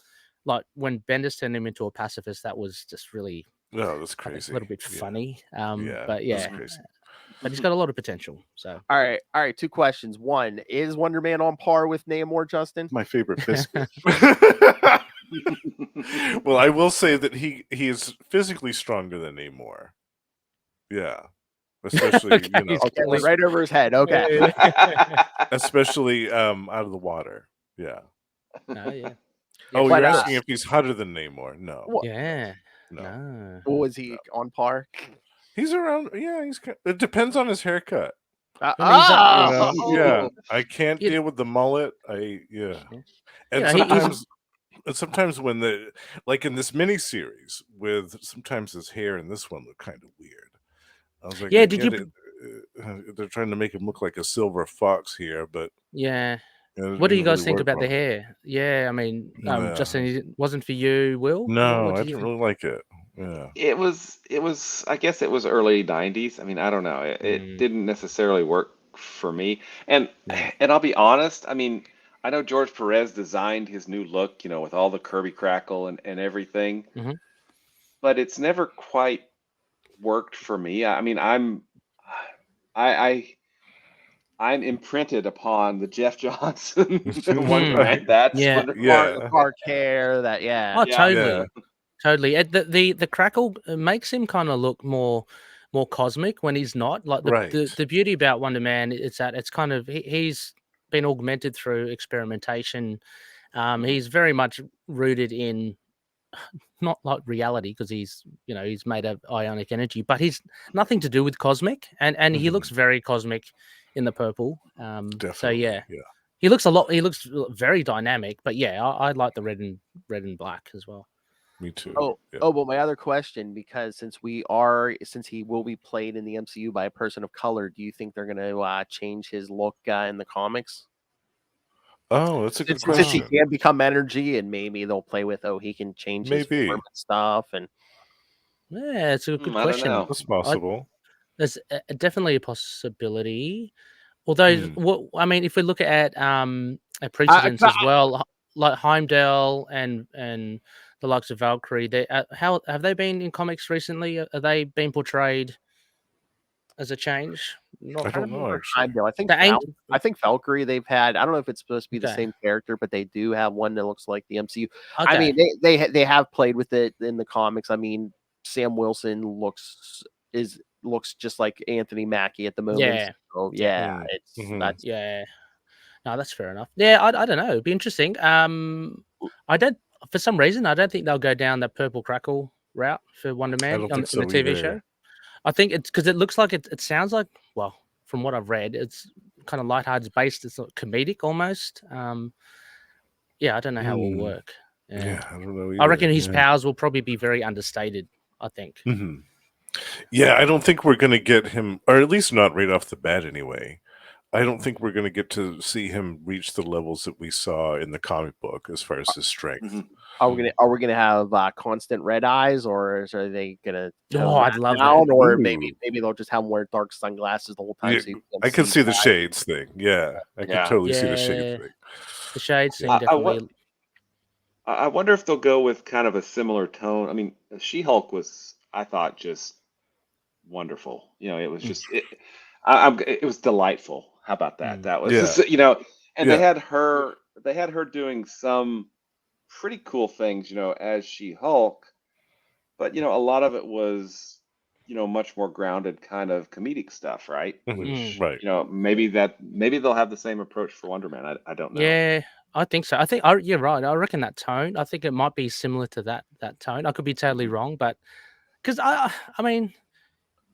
like when Bendis turned him into a pacifist. That was just really No, that's crazy. a little bit Yeah. funny. Yeah, But that's yeah, crazy. but he's got a lot of potential. So all right. 2 questions. One, is Wonder Man on par with Namor, Justin? My favorite biscuit. Well, I will say that he is physically stronger than Namor. Yeah. Especially, Okay, he's Okay, went right over his head. Okay. especially out of the water. Yeah. oh yeah, Oh, but, you're asking if he's hotter than Namor? No. What- yeah. No. No. Was he on par? He's around. Yeah, it depends on his haircut. he's You up- know? Yeah. I can't You- deal with the mullet. And Yeah, sometimes when like in this miniseries with sometimes his hair in this one looked kind of weird. I was like, Yeah, I did get you- it. They're trying to make him look like a silver fox here, but Yeah. it What do you didn't guys really think work about the well. hair? Yeah, I mean, Yeah. Justin, it wasn't for you, Will? No, What I did you didn't think? really like it. Yeah. It was I guess it was early 90s. I mean, I don't know. It didn't necessarily work for me. And Yeah. and I'll be honest, I mean, I know George Perez designed his new look, with all the Kirby crackle and everything, Mhm. but it's never quite worked for me. I mean, I I'm imprinted upon the Jeff Johnson Wonder Mhm. Man. That's Yeah. Wonder Man. The Yeah. dark hair. That yeah. Oh, Yeah. Yeah. totally. The crackle makes him kind of look more cosmic when he's not. Like Right. the beauty about Wonder Man is that it's kind of he's been augmented through experimentation. He's very much rooted in not like reality because he's made of ionic energy, but he's nothing to do with cosmic, and he looks very cosmic in the purple. So Definitely. yeah, Yeah. he looks very dynamic, but yeah, I like the red and black as well. Me too. Oh, Yeah. well, my other question, because since he will be played in the MCU by a person of color, do you think they're going to change his look in the comics? Oh, that's a good Since he question. can become energy, and maybe they'll play with he can change his form Maybe. and stuff, and Yeah, it's a good I don't question. know. That's possible. There's definitely a possibility. Although, I mean, if we look at precedents as well, like Heimdall and the likes of Valkyrie, how have they been in comics recently? Are they been portrayed as a change? Not I don't know actually. Heimdall. I think the ain't I think Valkyrie. They've had. I don't know if it's supposed to be the okay. same character, but they do have one that looks like the MCU. Okay. I mean, they have played with it in the comics. I mean, Sam Wilson looks just like Anthony Mackie at the moment. Yeah. So Yeah. it's that's Yeah. No, that's fair enough. Yeah, I don't know. It'd be interesting. I don't for some reason I don't think they'll go down the purple crackle route for Wonder I Man don't in think the so TV either. show. I think it's because it looks like it sounds like, well, from what I've read, it's kind of lighthearted based. It's sort of comedic almost. Yeah, I don't know how it will work. Yeah, I don't know either. I reckon his powers will probably be very understated. I think. Yeah, I don't think we're going to get him, or at least not right off the bat anyway. I don't think we're going to get to see him reach the levels that we saw in the comic book as far as his strength. Are we gonna have constant red eyes, or are they gonna tone I'd that love down, that. or maybe they'll just have him wear dark sunglasses the whole time? Yeah, So you I can see the that. shades thing. Yeah, I can totally see the shades thing. The shades thing I definitely. wonder if they'll go with kind of a similar tone. I mean, She-Hulk was, I thought, just wonderful. It was just it was delightful. How about that? That was and they had her doing some pretty cool things, as She-Hulk, but a lot of it was much more grounded kind of comedic stuff, right? Which right. maybe they'll have the same approach for Wonder Man. I don't know. Yeah, I think so. I think you're right. I reckon that tone. I think it might be similar to that tone. I could be totally wrong, but because I mean,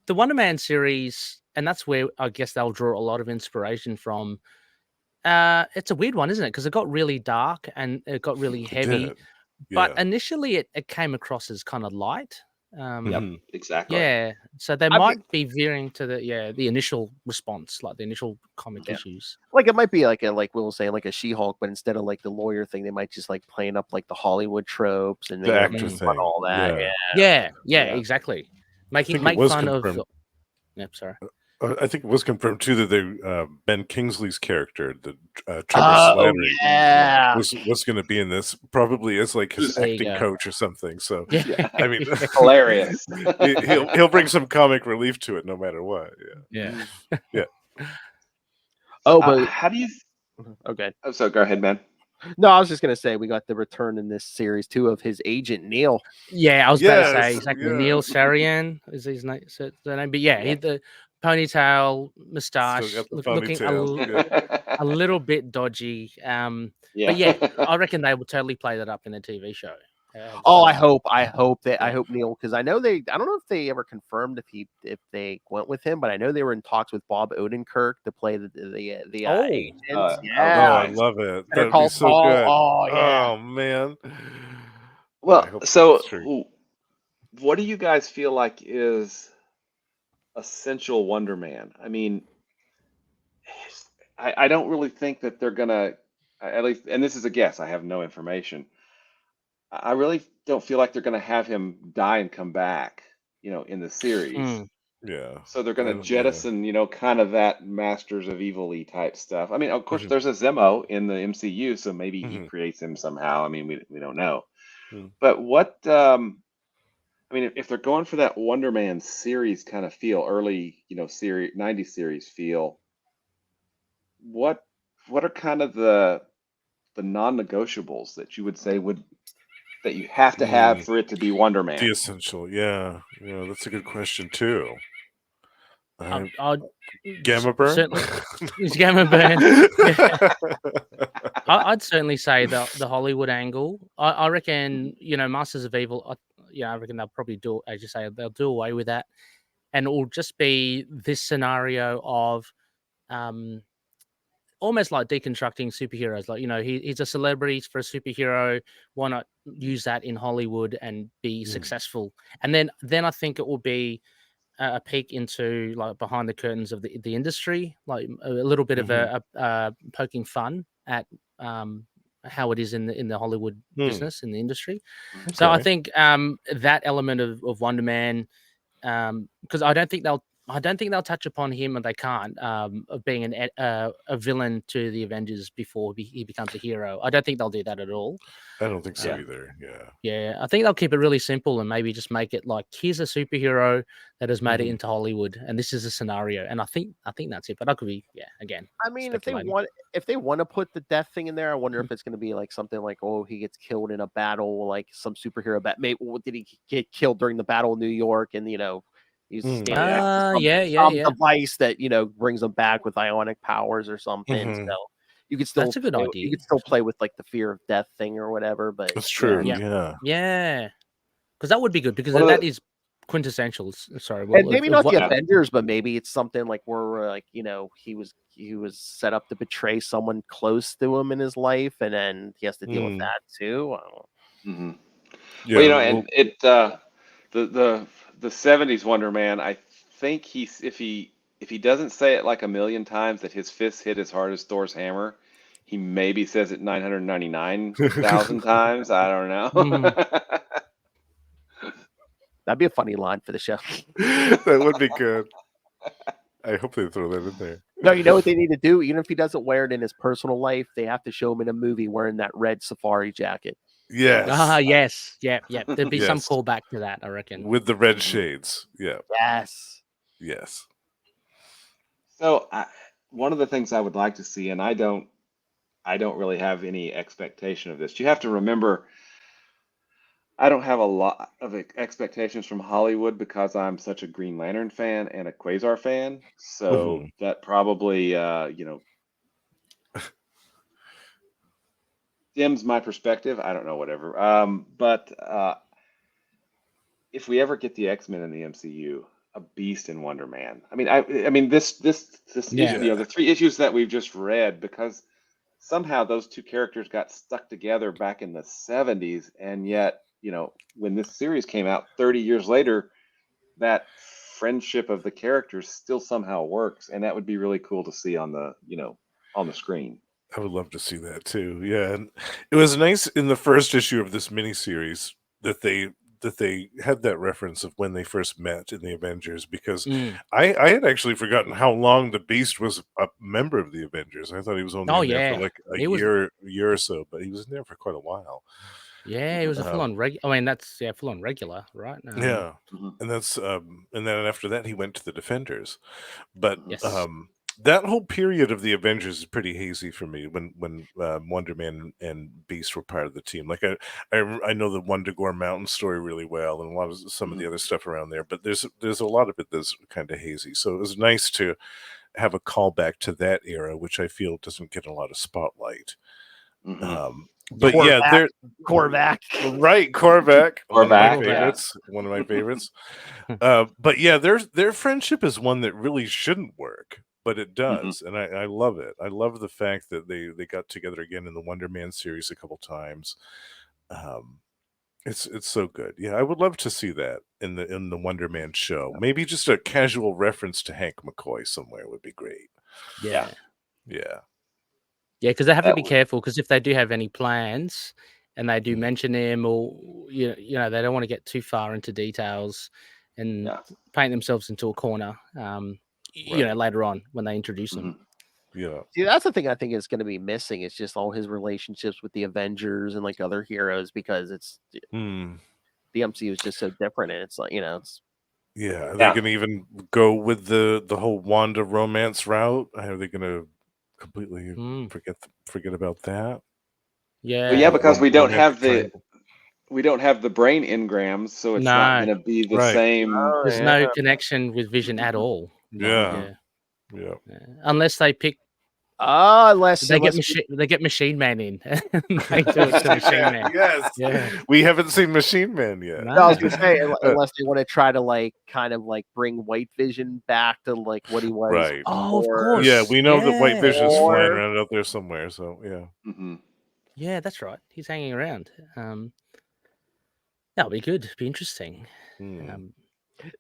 the Wonder Man series, and that's where I guess they'll draw a lot of inspiration from. It's a weird one, isn't it? Because it got really dark and it got really heavy. But initially, it came across as kind of light. Exactly. Yeah, so they might be veering to the initial response, like the initial comic issues. Like it might be like Will was saying, like a She-Hulk, but instead of like the lawyer thing, they might just like playing up like the Hollywood tropes and the actor thing, all that. Yeah, exactly. Make fun of. Yep, sorry. I think it was confirmed too that they Ben Kingsley's character, the Trevor Slattery, was going to be in this, probably as like his acting coach or something. So I mean, hilarious. he'll bring some comic relief to it, no matter what. Yeah. Oh, but how do you? Okay. Oh, so go ahead, man. No, I was just gonna say we got the return in this series too of his agent Neil. Yeah, I was about to say exactly. Neil Sarian is his name. But the ponytail, mustache, looking a little bit dodgy. But yeah, I reckon they will totally play that up in the TV show. I hope Neil, because I know I don't know if they ever confirmed if they went with him, but I know they were in talks with Bob Odenkirk to play the agents. I love it. That'd be so good. Oh man. Well, so what do you guys feel like is essential Wonder Man? I mean, I don't really think that they're gonna, at least, and this is a guess, I have no information. I really don't feel like they're gonna have him die and come back, in the series. Yeah. So they're going to jettison, kind of that Masters of Evil-y type stuff. I mean, of course, there's a Zemo in the MCU, so maybe he creates him somehow. I mean, we don't know. But what, I mean, if they're going for that Wonder Man series kind of feel, early, series 90s series feel, what are kind of the non-negotiables that you would say that you have to have for it to be Wonder Man? The essential, yeah, that's a good question too. Gamma burn. Certainly, it's gamma burn. I'd certainly say the Hollywood angle. I reckon Masters of Evil. I reckon they'll probably do, as you say, they'll do away with that, and it will just be this scenario of almost like deconstructing superheroes. Like, he's a celebrity for a superhero. Why not use that in Hollywood and be successful? And then I think it will be a peek into like behind the curtains of the industry, like a little bit of a poking fun at how it is in the Hollywood business, in the industry. Okay. So I think that element of Wonder Man, because I don't think they'll touch upon him, and they can't, of being a villain to the Avengers before he becomes a hero. I don't think they'll do that at all. I don't think so either. Yeah, I think they'll keep it really simple and maybe just make it like, here's a superhero that has made it into Hollywood, and this is a scenario. And I think that's it. But I could be, again. I mean, if they want to put the death thing in there, I wonder if it's going to be like something like, oh, he gets killed in a battle, like some superhero maybe did he get killed during the Battle of New York, and he's standing some device that brings him back with ionic powers or something. So you could still, that's a good idea. You could still play with like the fear of death thing or whatever. But that's true. Yeah. Because that would be good, because that is quintessential. Sorry, and maybe not the Avengers, but maybe it's something like where like he was set up to betray someone close to him in his life, and then he has to deal with that too. Yeah, well, and it the 70s Wonder Man, I think if he doesn't say it like a million times that his fist hit as hard as Thor's hammer, he maybe says it 999,000 times. I don't know. That'd be a funny line for the show. That would be good. I hope they throw that in there. No, you know what they need to do? Even if he doesn't wear it in his personal life, they have to show him in a movie wearing that red safari jacket. Yes. Yes. Yeah. There'd be some callback to that, I reckon. With the red shades. Yeah. Yes. So one of the things I would like to see, and I don't really have any expectation of this. You have to remember, I don't have a lot of expectations from Hollywood because I'm such a Green Lantern fan and a Quasar fan. So that probably, dims my perspective. I don't know, whatever. But if we ever get the X-Men in the MCU, a Beast in Wonder Man. I mean, this issue, the 3 issues that we've just read, because somehow those 2 characters got stuck together back in the 70s, and yet, when this series came out 30 years later, that friendship of the characters still somehow works, and that would be really cool to see on the screen. I would love to see that too. Yeah, and it was nice in the first issue of this miniseries that they had that reference of when they first met in the Avengers, because I had actually forgotten how long the Beast was a member of the Avengers. I thought he was only in there for like a year or so, but he was in there for quite a while. Yeah, he was a full-on regular. I mean, that's full-on regular, right? And that's and then after that he went to the Defenders, but that whole period of the Avengers is pretty hazy for me. When Wonder Man and Beast were part of the team, like I know the Wundagore Mountain story really well, and a lot of some of the other stuff around there. But there's a lot of it that's kind of hazy. So it was nice to have a callback to that era, which I feel doesn't get a lot of spotlight. But Korvac. they're Korvac. Right, Korvac. Korvac, one of my favorites. But their friendship is one that really shouldn't work. But it does, and I love it. I love the fact that they got together again in the Wonder Man series a couple times. It's so good. Yeah, I would love to see that in the Wonder Man show. Maybe just a casual reference to Hank McCoy somewhere would be great. Yeah, because they have to be careful, because if they do have any plans and they do mention him, or they don't want to get too far into details. and paint themselves into a corner. You know, later on when they introduce them. Yeah. See, that's the thing I think is going to be missing. It's just all his relationships with the Avengers and like other heroes, because it's the MCU is just so different, and it's like, you know, it's are they going to even go with the whole Wanda romance route? Are they going to completely forget about that? Well, yeah, because we don't have the brain engrams, so it's not going to be the same. There's no connection with Vision at all. Yeah. Unless they pick. Unless they get Machine Man in. They do it to Machine Man. Yes. Yeah. We haven't seen Machine Man yet. No, I was gonna say, unless they want to try to like kind of like bring White Vision back to like what he was. Right. Oh, of course. Yeah, we know that White Vision's flying around out there somewhere. So yeah, that's right. He's hanging around. That'll be good. Be interesting.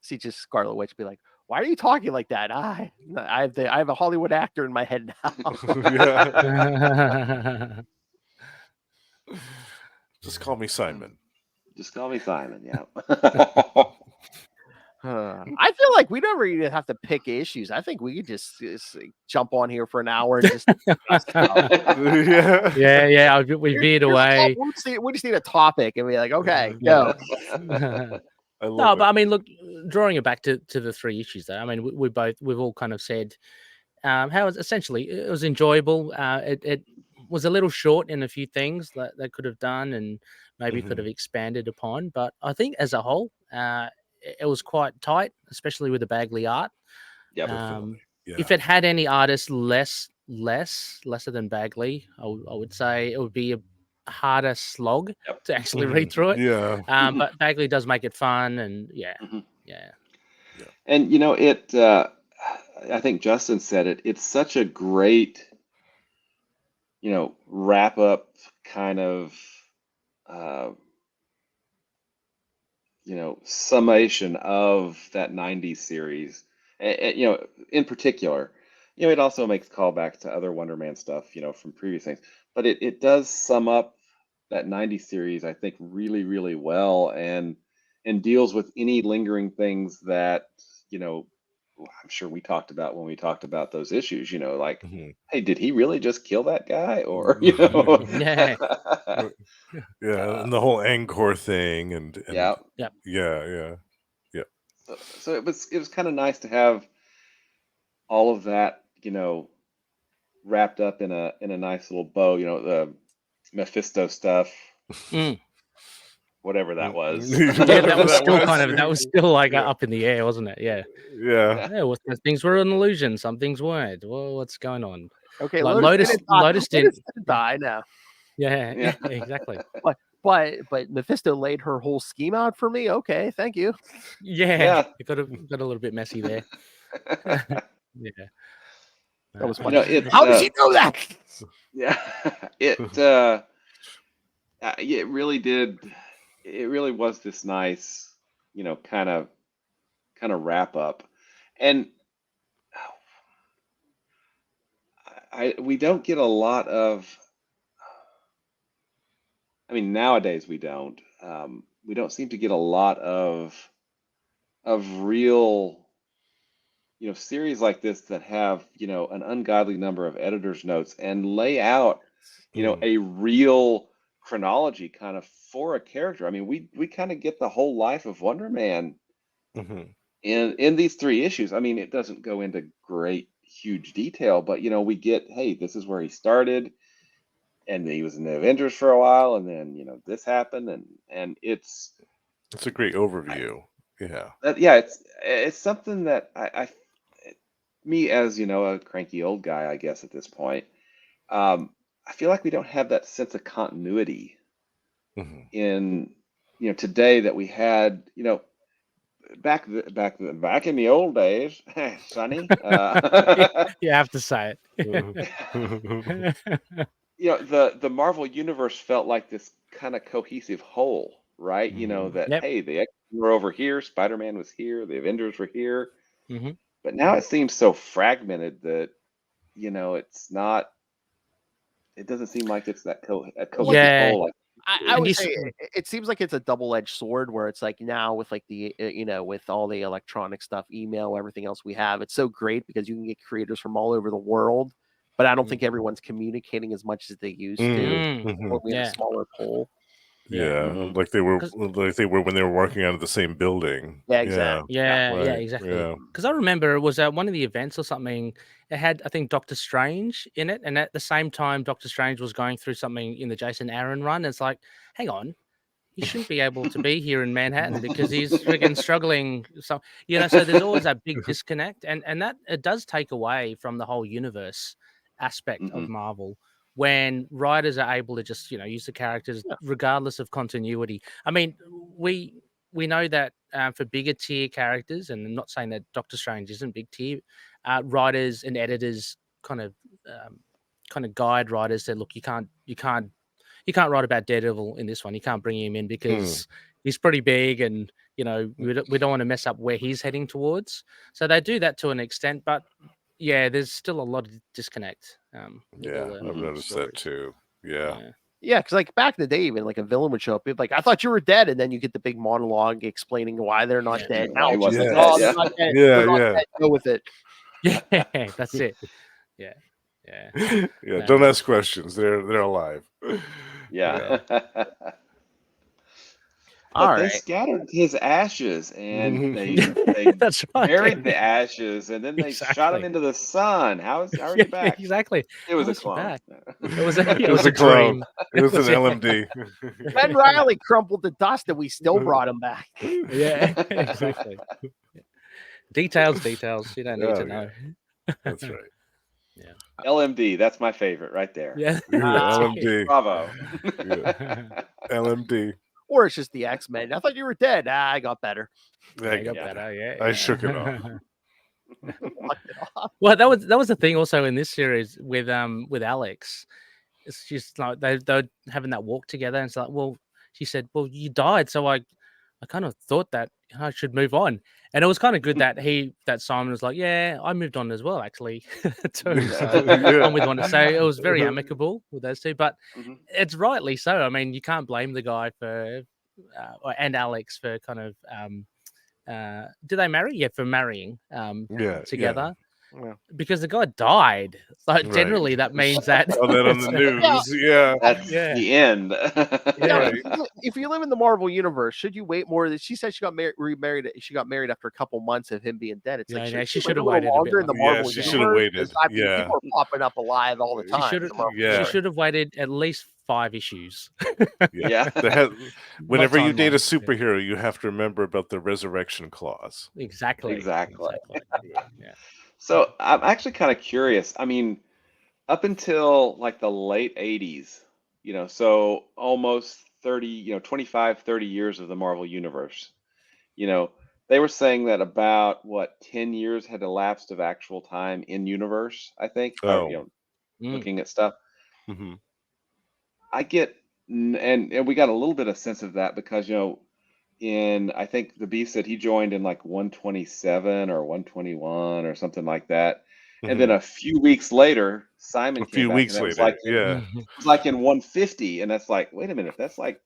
See, just Scarlet Witch be like, "Why are you talking like that? I have a Hollywood actor in my head now." Just call me Simon. Just call me Simon. Yeah. I feel like we never even have to pick issues. I think we could just jump on here for an hour and just we veered away. We just need a topic and be like, okay, go. But I mean, look, drawing it back to the 3 issues, though. I mean, we've all kind of said how it was enjoyable. It was a little short in a few things that they could have done and maybe could have expanded upon. But I think as a whole, it was quite tight, especially with the Bagley art. If it had any artists lesser than Bagley, I would say it would be a harder slog to actually read through it. But Bagley does make it fun, and And you know, it. I think Justin said it. It's such a great, wrap up kind of, summation of that '90s series. In particular, it also makes callbacks to other Wonder Man stuff, from previous things. But it does sum up that '90s series, I think, really, really well, and deals with any lingering things that, I'm sure we talked about when we talked about those issues, like, hey, did he really just kill that guy? Or, and the whole Angkor thing and So it was kind of nice to have all of that, wrapped up in a nice little bow, the Mephisto stuff. Whatever that was. that was still like up in the air, wasn't it? Yeah. Some things were an illusion, some things weren't. Well, what's going on? Okay, like Lotus didn't die now. Yeah, exactly. But Mephisto laid her whole scheme out for me. Okay, thank you. It got a little bit messy there. That was funny. How did she know that? Yeah, it really did. It really was this nice, kind of wrap up, and we don't get a lot of. I mean, nowadays we don't seem to get a lot of real, series like this that have, an ungodly number of editor's notes and lay out, a real chronology kind of for a character. I mean, we kind of get the whole life of Wonder Man in these 3 issues. I mean, it doesn't go into great, huge detail, but we get, hey, this is where he started, and he was in the Avengers for a while, and then this happened, and it's a great overview. It's something that me as a cranky old guy, I guess at this point, I feel like we don't have that sense of continuity in today that we had back in the old days, Sonny. You have to say it. The Marvel universe felt like this kind of cohesive whole, right? Hey, the X-Men were over here, Spider-Man was here, the Avengers were here, but now it seems so fragmented that it's not. It doesn't seem like it's that cohesive whole. I And would you say s- it seems like it's a double-edged sword where it's like now with like the with all the electronic stuff, email, everything else we have, it's so great because you can get creators from all over the world, but I don't think everyone's communicating as much as they used to. Mhm. Or we had a Yeah. smaller pool. Yeah, Mhm. like they were 'Cause- when they were working out of the same building. Yeah, exactly. Yeah, yeah, Right, exactly. yeah. Because I remember it was at one of the events or something. It had, I think, Doctor Strange in it, and at the same time, Doctor Strange was going through something in the Jason Aaron run. It's like, hang on, he shouldn't be able to be here in Manhattan because he's friggin' struggling. So so there's always that big disconnect, and that it does take away from the whole universe aspect of Mhm. Marvel when writers are able to just use the characters Yeah. regardless of continuity. I mean, we know that for bigger tier characters, and I'm not saying that Doctor Strange isn't big tier, writers and editors kind of guide writers that look, you can't write about Daredevil in this one. You can't bring him in because he's pretty big, and we don't want to mess up where he's heading towards. So they do that to an extent, but yeah, there's still a lot of disconnect. With all Yeah, the I've noticed stories. that too. Yeah. Yeah, because like back in the day, even like a villain would show up, it'd be like, I thought you were dead, and then you get the big monologue explaining why they're not Yeah. dead. Why Now he it's just wasn't like, oh, dead, they're yeah. not dead. Yeah, They're not yeah. dead. Go with it. Yeah, that's it. Yeah. Yeah, No. don't ask questions. They're alive. Yeah. All But they right. scattered his ashes and they That's right. buried the ashes and then they shot him Exactly. into the sun. How are you Yeah, back? exactly. It was How a is he clone. back? It was a, It was a clone. dream. It was an Yeah. LMD. Ben Riley crumpled to dust, and we still brought him back. Yeah, exactly. Details. You don't need Oh, to know. That's right. LMD, that's my favorite right there. Yeah. LMD. Bravo. Yeah. LMD. Or it's just the X-Men. I thought you were dead. I got better. I got Yeah. better. Yeah. I shook it off. Locked it off. Well, that was the thing also in this series with Alex. It's just like they're having that walk together, and it's like, well, she said, well, you died, so I kind of thought that I should move on, and it was kind of good that Simon was like, yeah, I moved on as well, actually, too. So I'm with one. So it was very amicable with those two, but Mhm. it's rightly so. I mean, you can't blame the guy and Alex for kind of did they marry? Yeah, for marrying Yeah. together. Yeah. Because the guy died. Like Right. generally that means that Oh, that on the news. Yeah. That's Yeah. the end. Now, Right. if you live in the Marvel universe, should you wait more? She said she got remarried. She got married after a couple months of him being dead. It's like, Yeah, she should should have wait waited a bit longer in the longer. Marvel Yeah, she universe? should have waited. 'Cause, I mean, Yeah. people are popping up alive all the She time. should in the Marvel Yeah. She universe. should have waited at least 5 issues. Yeah. Whenever you date a timeline, yeah. superhero, you have to remember about the resurrection clause. Exactly. Exactly. Yeah. So I'm actually kind of curious. I mean, up until like the late 80s, so almost 30, 25, 30 years of the Marvel Universe, they were saying that about 10 years had elapsed of actual time in universe, I think, or, Oh. looking at stuff. Hmm. I get, and we got a little bit of sense of that because, I think the Beast said he joined in like 127 or 121 or something like that. And then a few weeks later, Simon A came few back weeks and it was later. like Yeah. it was like in 150, and that's like, wait a minute, that's like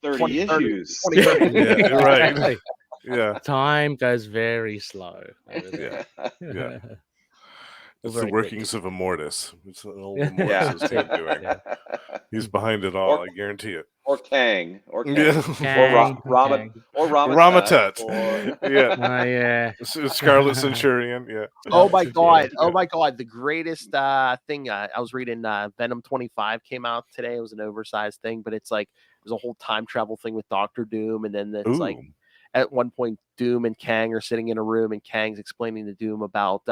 30 2030. issues. 2030. Yeah. Right. Exactly. Yeah. Time goes very slow over there. Yeah. It's Very the quick. workings of Immortus. It's an old Yeah. Immortus That's team it. doing. Yeah. He's behind it all. Or- I guarantee it. Or Kang, or Kang, Yeah. Kang, Kang. or Ramatut. or Yeah. Yeah. Scarlet Centurion. Yeah. Oh my Yeah. god! Oh my god! The greatest thing I was reading. Venom 25 came out today. It was an oversized thing, but it's like there's a whole time travel thing with Doctor Doom, and then it's like Ooh. at one point Doom and Kang are sitting in a room, and Kang's explaining to Doom about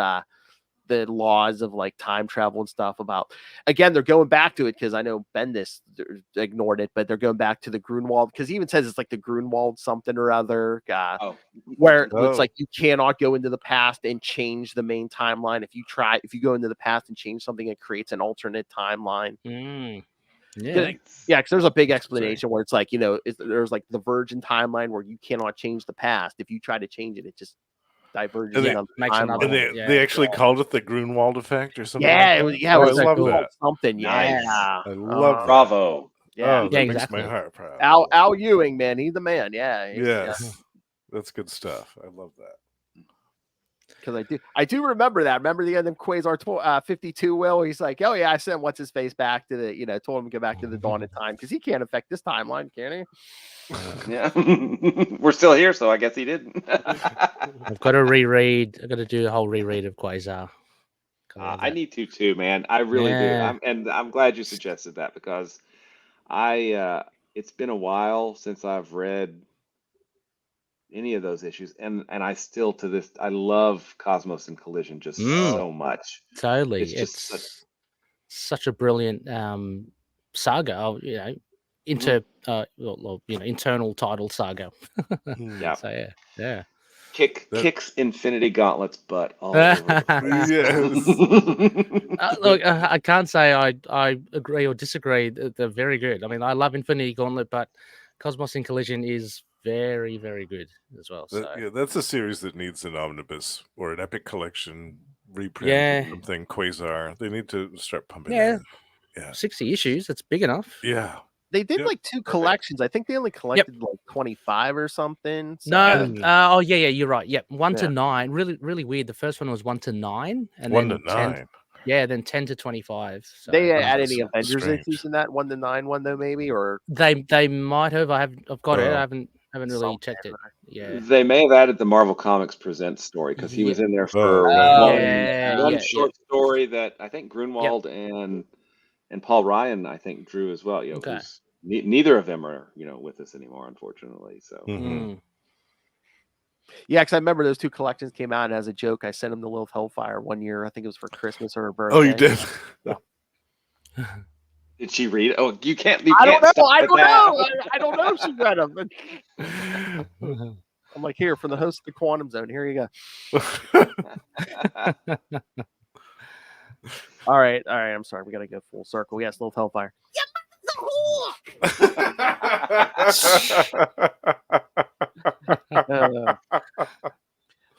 the laws of like time travel and stuff. About again, they're going back to it because I know Bendis ignored it, but they're going back to the Grunwald because he even says it's like the Grunwald something or other. Where it's like you cannot go into the past and change the main timeline. If you go into the past and change something, it creates an alternate timeline. Yeah. Yeah, because there's a big explanation where it's like, there's like the Virgin timeline where you cannot change the past. If you try to change it, it just diverges And in on the makes another timeline. And one. they actually called it the Grunwald effect or something. Yeah, like it was, that? yeah, Oh, it I was like love Grunwald that. something. Nice. Yeah, I love that. Bravo. Yeah, Oh, that Yeah, makes exactly. my heart proud. Al Ewing, man, he's the man. Yeah, Yes, that's good stuff. I love that. Because I do remember that. Remember the end of Quasar 52. Will he's like, oh yeah, I sent what's his face back to the told him to go back to the dawn of time because he can't affect this timeline, can he? Yeah, we're still here, so I guess he didn't. I've got to reread. I've got to do a whole reread of Quasar. I need to too, man. I really do. Yeah. I'm glad you suggested that because it's been a while since I've read any of those issues, and I still to this I love Cosmos and Collision just so much. Totally. It's just such a brilliant saga. Internal title saga. Yeah. So yeah. Kicks Infinity Gauntlet's butt all over. Yes. Look, I can't say I agree or disagree. They're very good. I mean, I love Infinity Gauntlet, but Cosmos and Collision is very, very good as well. So That's a series that needs an omnibus or an epic collection reprint or something. Quasar. They need to start pumping that. Yeah. 60 issues. That's big enough. Yeah. They did like 2 collections. I think they only collected like 25 or something. So. No. You're right. Yep. 1 to 9. Really, really weird. The first one was 1 to 9. And 1 then to 9. Then 10 to 25. So they add any Avengers strange. issues in that 1 to 9 one though, maybe, or they might have. I've got it. I haven't really checked it. Yeah. They may have added the Marvel Comics Presents story because he was in there for one short story that I think Grunwald and Paul Ryan I think drew as well. Who's neither of them are with us anymore, unfortunately. So. Yeah, because I remember those 2 collections came out, and as a joke, I sent him to Lilith Hellfire one year. I think it was for Christmas or her birthday. Oh, you did? Yeah. Did she read it? Oh, you can't. I don't know. I don't know if she read them. I'm like, here, from the host of the Quantum Zone. Here you go. All right. I'm sorry. We got to go full circle. Yes, Lilith Hellfire.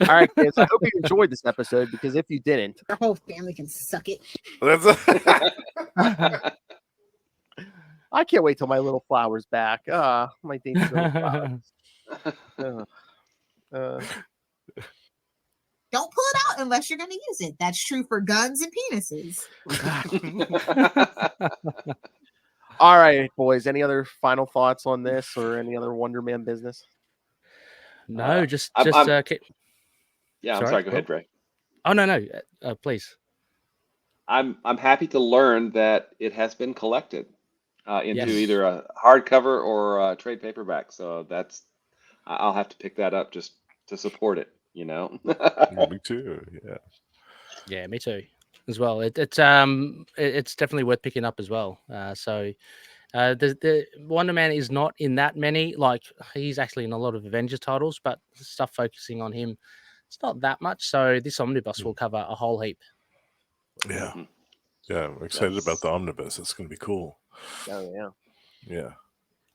All right, kids. I hope you enjoyed this episode because if you didn't, our whole family can suck it. I can't wait till my little flower's back. My dainty little flowers. Don't pull it out unless you're going to use it. That's true for guns and penises. All right, boys. Any other final thoughts on this or any other Wonder Man business? No, just. Yeah, I'm sorry. Go ahead, Ray. Oh no, please. I'm happy to learn that it has been collected into either a hardcover or a trade paperback. So I'll have to pick that up just to support it. Me too. Yeah. Yeah, me too. As well, it's definitely worth picking up as well. The Wonder Man is not in that many. Like he's actually in a lot of Avengers titles, but stuff focusing on him, it's not that much. So this omnibus will cover a whole heap. Yeah, I'm excited about the omnibus. It's going to be cool. Oh yeah, yeah.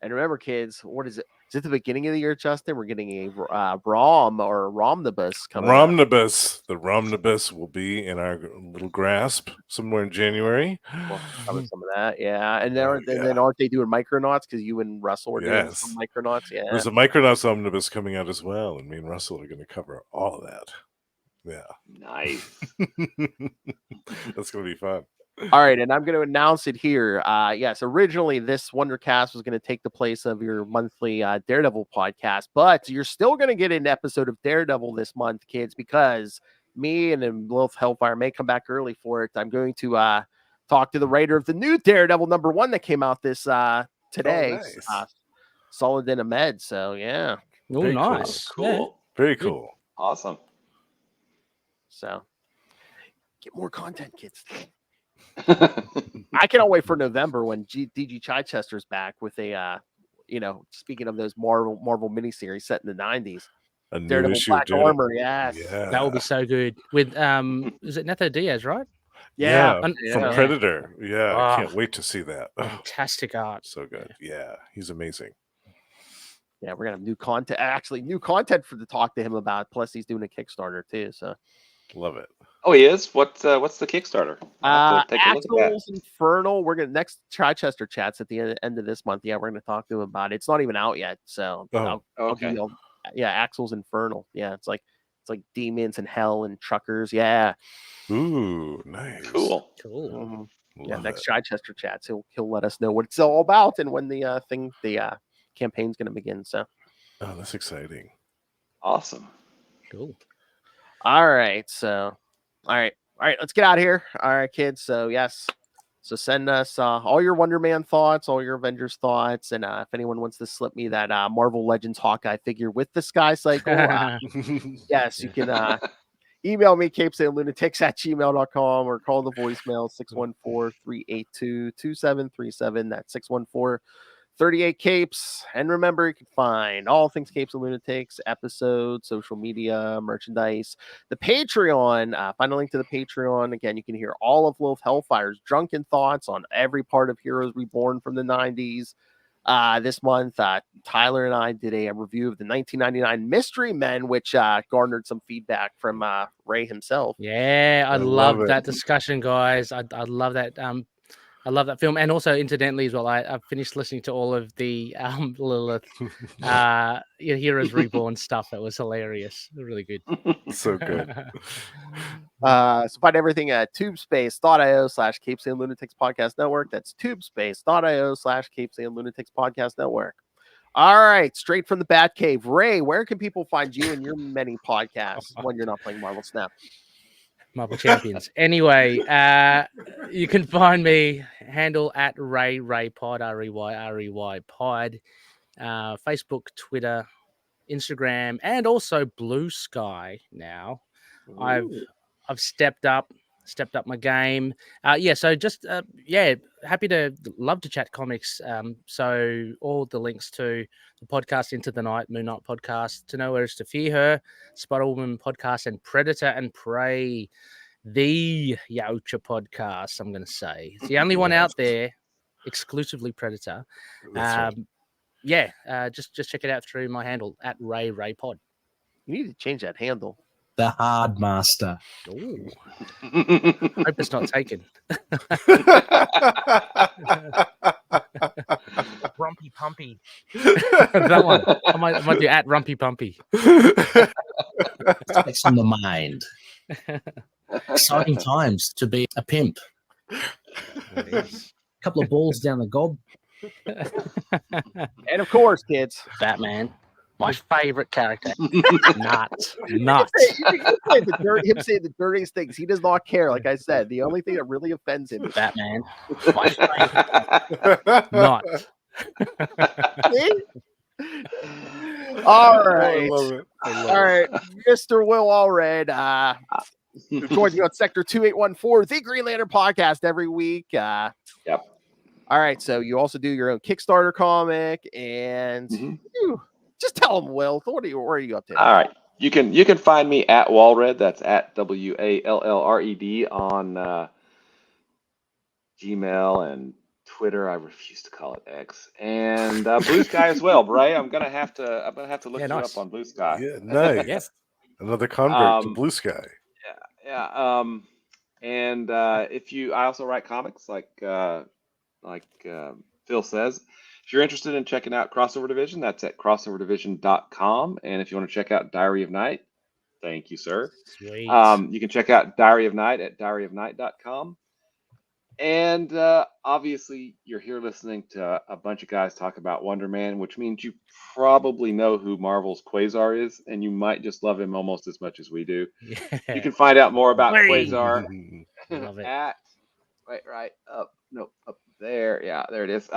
And remember, kids, what is it? Is it the beginning of the year, Justin? We're getting a Romnibus coming. Romnibus. The Romnibus will be in our little grasp somewhere in January. We'll cover some of that, yeah. And then aren't they doing Micronauts? Because you and Russell are doing some Micronauts, yeah. There's a Micronauts omnibus coming out as well, and me and Russell are going to cover all of that. Yeah. Nice. That's going to be fun. All right, and I'm going to announce it here. Yes, originally this WonderCast was going to take the place of your monthly Daredevil podcast, but you're still going to get an episode of Daredevil this month, kids, because me and Lilith Hellfire may come back early for it. I'm going to talk to the writer of the new Daredevil #1 that came out this today, Saladin Ahmed. So yeah, nice, cool, very cool, awesome. So get more content, kids. I cannot wait for November when DG Chichester's back with a, speaking of those Marvel miniseries set in the 90s. A new Daredevil issue Black Armor, yes. Yeah. That will be so good. With is it Netho Diaz, right? Yeah. From Predator. Yeah, I can't wait to see that. Fantastic art. So good. Yeah, he's amazing. Yeah, we're gonna have new content. Actually, new content to talk to him about. Plus, he's doing a Kickstarter too. So love it. Oh, he is. What's the Kickstarter? I'll have to take a look at that. Axel's Infernal. We're gonna next Chichester chats at the end of this month. Yeah, we're gonna talk to him about it. It's not even out yet, so I'll give you yeah, Axel's Infernal. Yeah, it's like demons and hell and truckers. Yeah. Ooh, nice. Cool. Mm-hmm. Yeah, Love next it. Chichester chats, he'll let us know what it's all about and when the campaign's gonna begin. So. Oh, that's exciting. Awesome. Cool. All right. So, all right. Let's get out of here. All right, kids. So, yes. So, send us all your Wonder Man thoughts, all your Avengers thoughts. And if anyone wants to slip me that Marvel Legends Hawkeye figure with the Sky Cycle, yes, you can email me, CapesandLunatics@gmail.com, or call the voicemail 614-382-2737. That's 614-38 Capes. And remember, you can find all things Capes and Lunatics, episodes, social media, merchandise, the Patreon. Find a link to the Patreon. Again, you can hear all of Lilith Hellfire's drunken thoughts on every part of Heroes Reborn from the 90s. This month, Tyler and I did a review of the 1999 Mystery Men, which garnered some feedback from Ray himself. Yeah, I love love it. that discussion, guys. I love that. I love that film, and also incidentally as well, I've finished listening to all of the Lilith Heroes Reborn stuff. That was hilarious, really good. So good. So find everything at tubespace.io/Capes and Lunatics Podcast Network. That's tubespace.io/Capes and Lunatics Podcast Network. All right, straight from the Batcave. Ray, where can people find you and your many podcasts when you're not playing Marvel Snap? Marvel Champions. Anyway, you can find me handle at Rey Pod, REY Pod, Facebook, Twitter, Instagram, and also Blue Sky. Now, I've stepped up my game. So just love to chat comics. So all the links to the podcast Into the Night, Moon Knight podcast, To Know Where Is to Fear Her, Spider-Woman podcast, and Predator and Prey, the Yaocha podcast. I'm going to say it's the only one out there, exclusively Predator. That's right. Just check it out through my handle at Ray Pod. You need to change that handle. The Hard Master. Ooh. Hope it's not taken. Rumpy Pumpy. That one. I might do at Rumpy Pumpy. Sex on the mind. Exciting times to be a pimp. Couple of balls down the gob. And of course, kids, Batman. My favorite character. Nuts. him say the dirtiest things. He does not care. Like I said, the only thing that really offends him is Batman. My favorite. Nuts. All right. I love it. All right, Mr. Will Allred. Joins you on Sector 2814, the Green Lantern podcast every week. Yep. All right, so you also do your own Kickstarter comic, and just tell them, Will, where are you up to? All right. You can find me at Wallred. That's at WALLRED on Gmail and Twitter. I refuse to call it X, and Blue Sky as well. Ray, I'm gonna have to look you up on Blue Sky. Yeah, nice. Yes. Another convert to Blue Sky. Yeah. And I also write comics like Phil says. If you're interested in checking out Crossover Division, that's at crossoverdivision.com. And if you want to check out Diary of Night, thank you, sir. Sweet. You can check out Diary of Night at diaryofnight.com. And obviously, you're here listening to a bunch of guys talk about Wonder Man, which means you probably know who Marvel's Quasar is, and you might just love him almost as much as we do. Yeah. You can find out more about Wait. Quasar Love it. at up there. Yeah, there it is.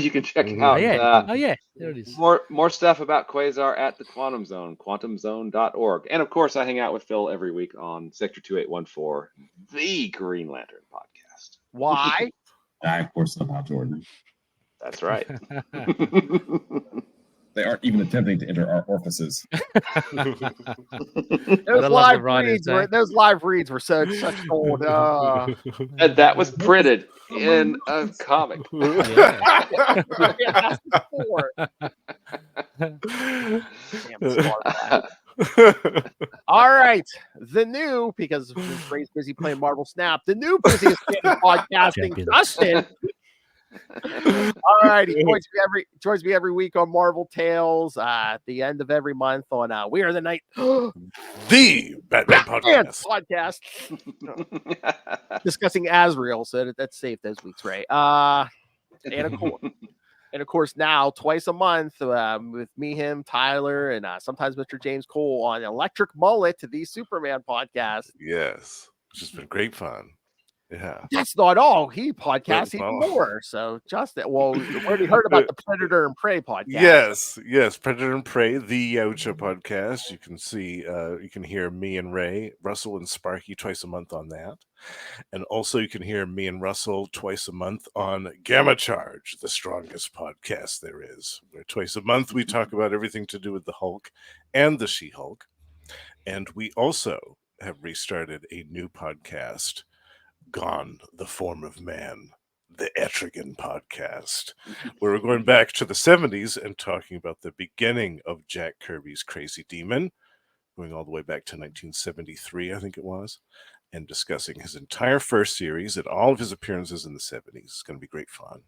You can check out there it is. more stuff about Quasar at the Quantum Zone, quantumzone.org. And of course, I hang out with Phil every week on Sector 2814, the Green Lantern podcast. Why? I, of course, love Hal Jordan. That's right. They aren't even attempting to enter our orifices. Those live reads were such gold. And that was printed in a comic. All right. the new, because Ray's busy playing Marvel Snap, the new busiest man in podcasting, Justin. All right, he joins me every week on Marvel Tales. At the end of every month on We Are the Night, the Batman podcast. Discussing Azrael. So that's safe those weeks, Ray. And of course, now twice a month with me, him, Tyler, and sometimes Mr. James Cole on Electric Mullet, the Superman podcast. Yes, which has been great fun. Yeah, that's not all. He podcasts even more. So, Justin, well, we already heard about the Predator and Prey podcast. Yes, Predator and Prey, the Oucha podcast. You can see, you can hear me and Ray, Russell, and Sparky twice a month on that, and also you can hear me and Russell twice a month on Gamma Charge, the strongest podcast there is. Where twice a month we talk about everything to do with the Hulk and the She-Hulk, and we also have restarted a new podcast. Gone the Form of Man, the Etrigan podcast, where we're going back to the 70s and talking about the beginning of Jack Kirby's Crazy Demon, going all the way back to 1973, I think it was, and discussing his entire first series and all of his appearances in the 70s. It's going to be great fun.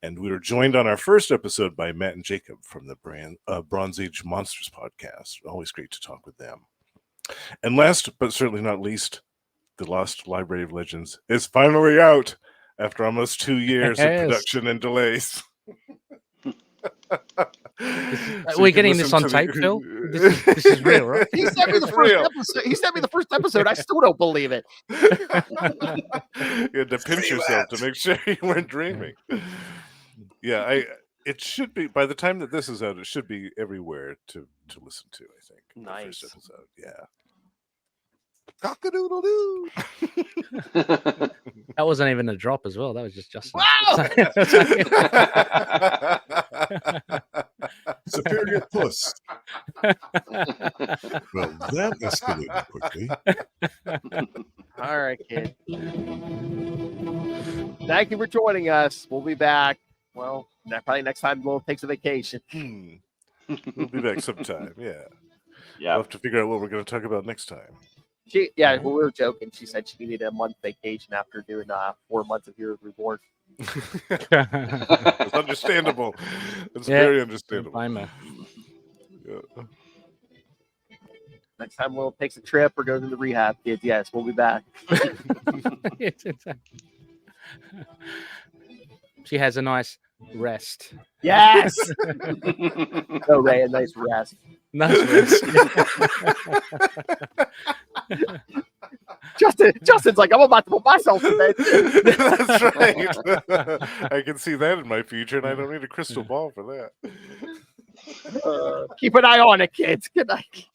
And we were joined on our first episode by Matt and Jacob from the Bronze Age Monsters podcast. Always great to talk with them. And last, but certainly not least, The Lost Library of Legends is finally out after almost 2 years of production and delays. We're getting this on tape, Phil? This is real, right? He sent me the first episode. I still don't believe it. You had to pinch yourself to make sure you weren't dreaming. Yeah, it should be, by the time that this is out, it should be everywhere to listen to, I think. Nice. The first episode, yeah. Cock-a-doodle-doo. That wasn't even a drop as well. That was just Justin. Wow! Superior puss. Well, that escalated quickly. All right, kid. Thank you for joining us. We'll be back. Well, probably next time Will takes a vacation. We'll be back sometime, yeah. Yeah. We'll have to figure out what we're going to talk about next time. Well, we were joking. She said she needed a month vacation after doing 4 months of Heroes Reborn. It's understandable. It's very understandable. Yeah. Next time Will takes a trip or goes into rehab, kids, yes, we'll be back. She has a nice rest. Yes. Oh, Ray, a nice rest. Nice rest. Justin's like, I'm about to put myself to bed. That's right. I can see that in my future, and I don't need a crystal ball for that. Keep an eye on it, kids. Good night.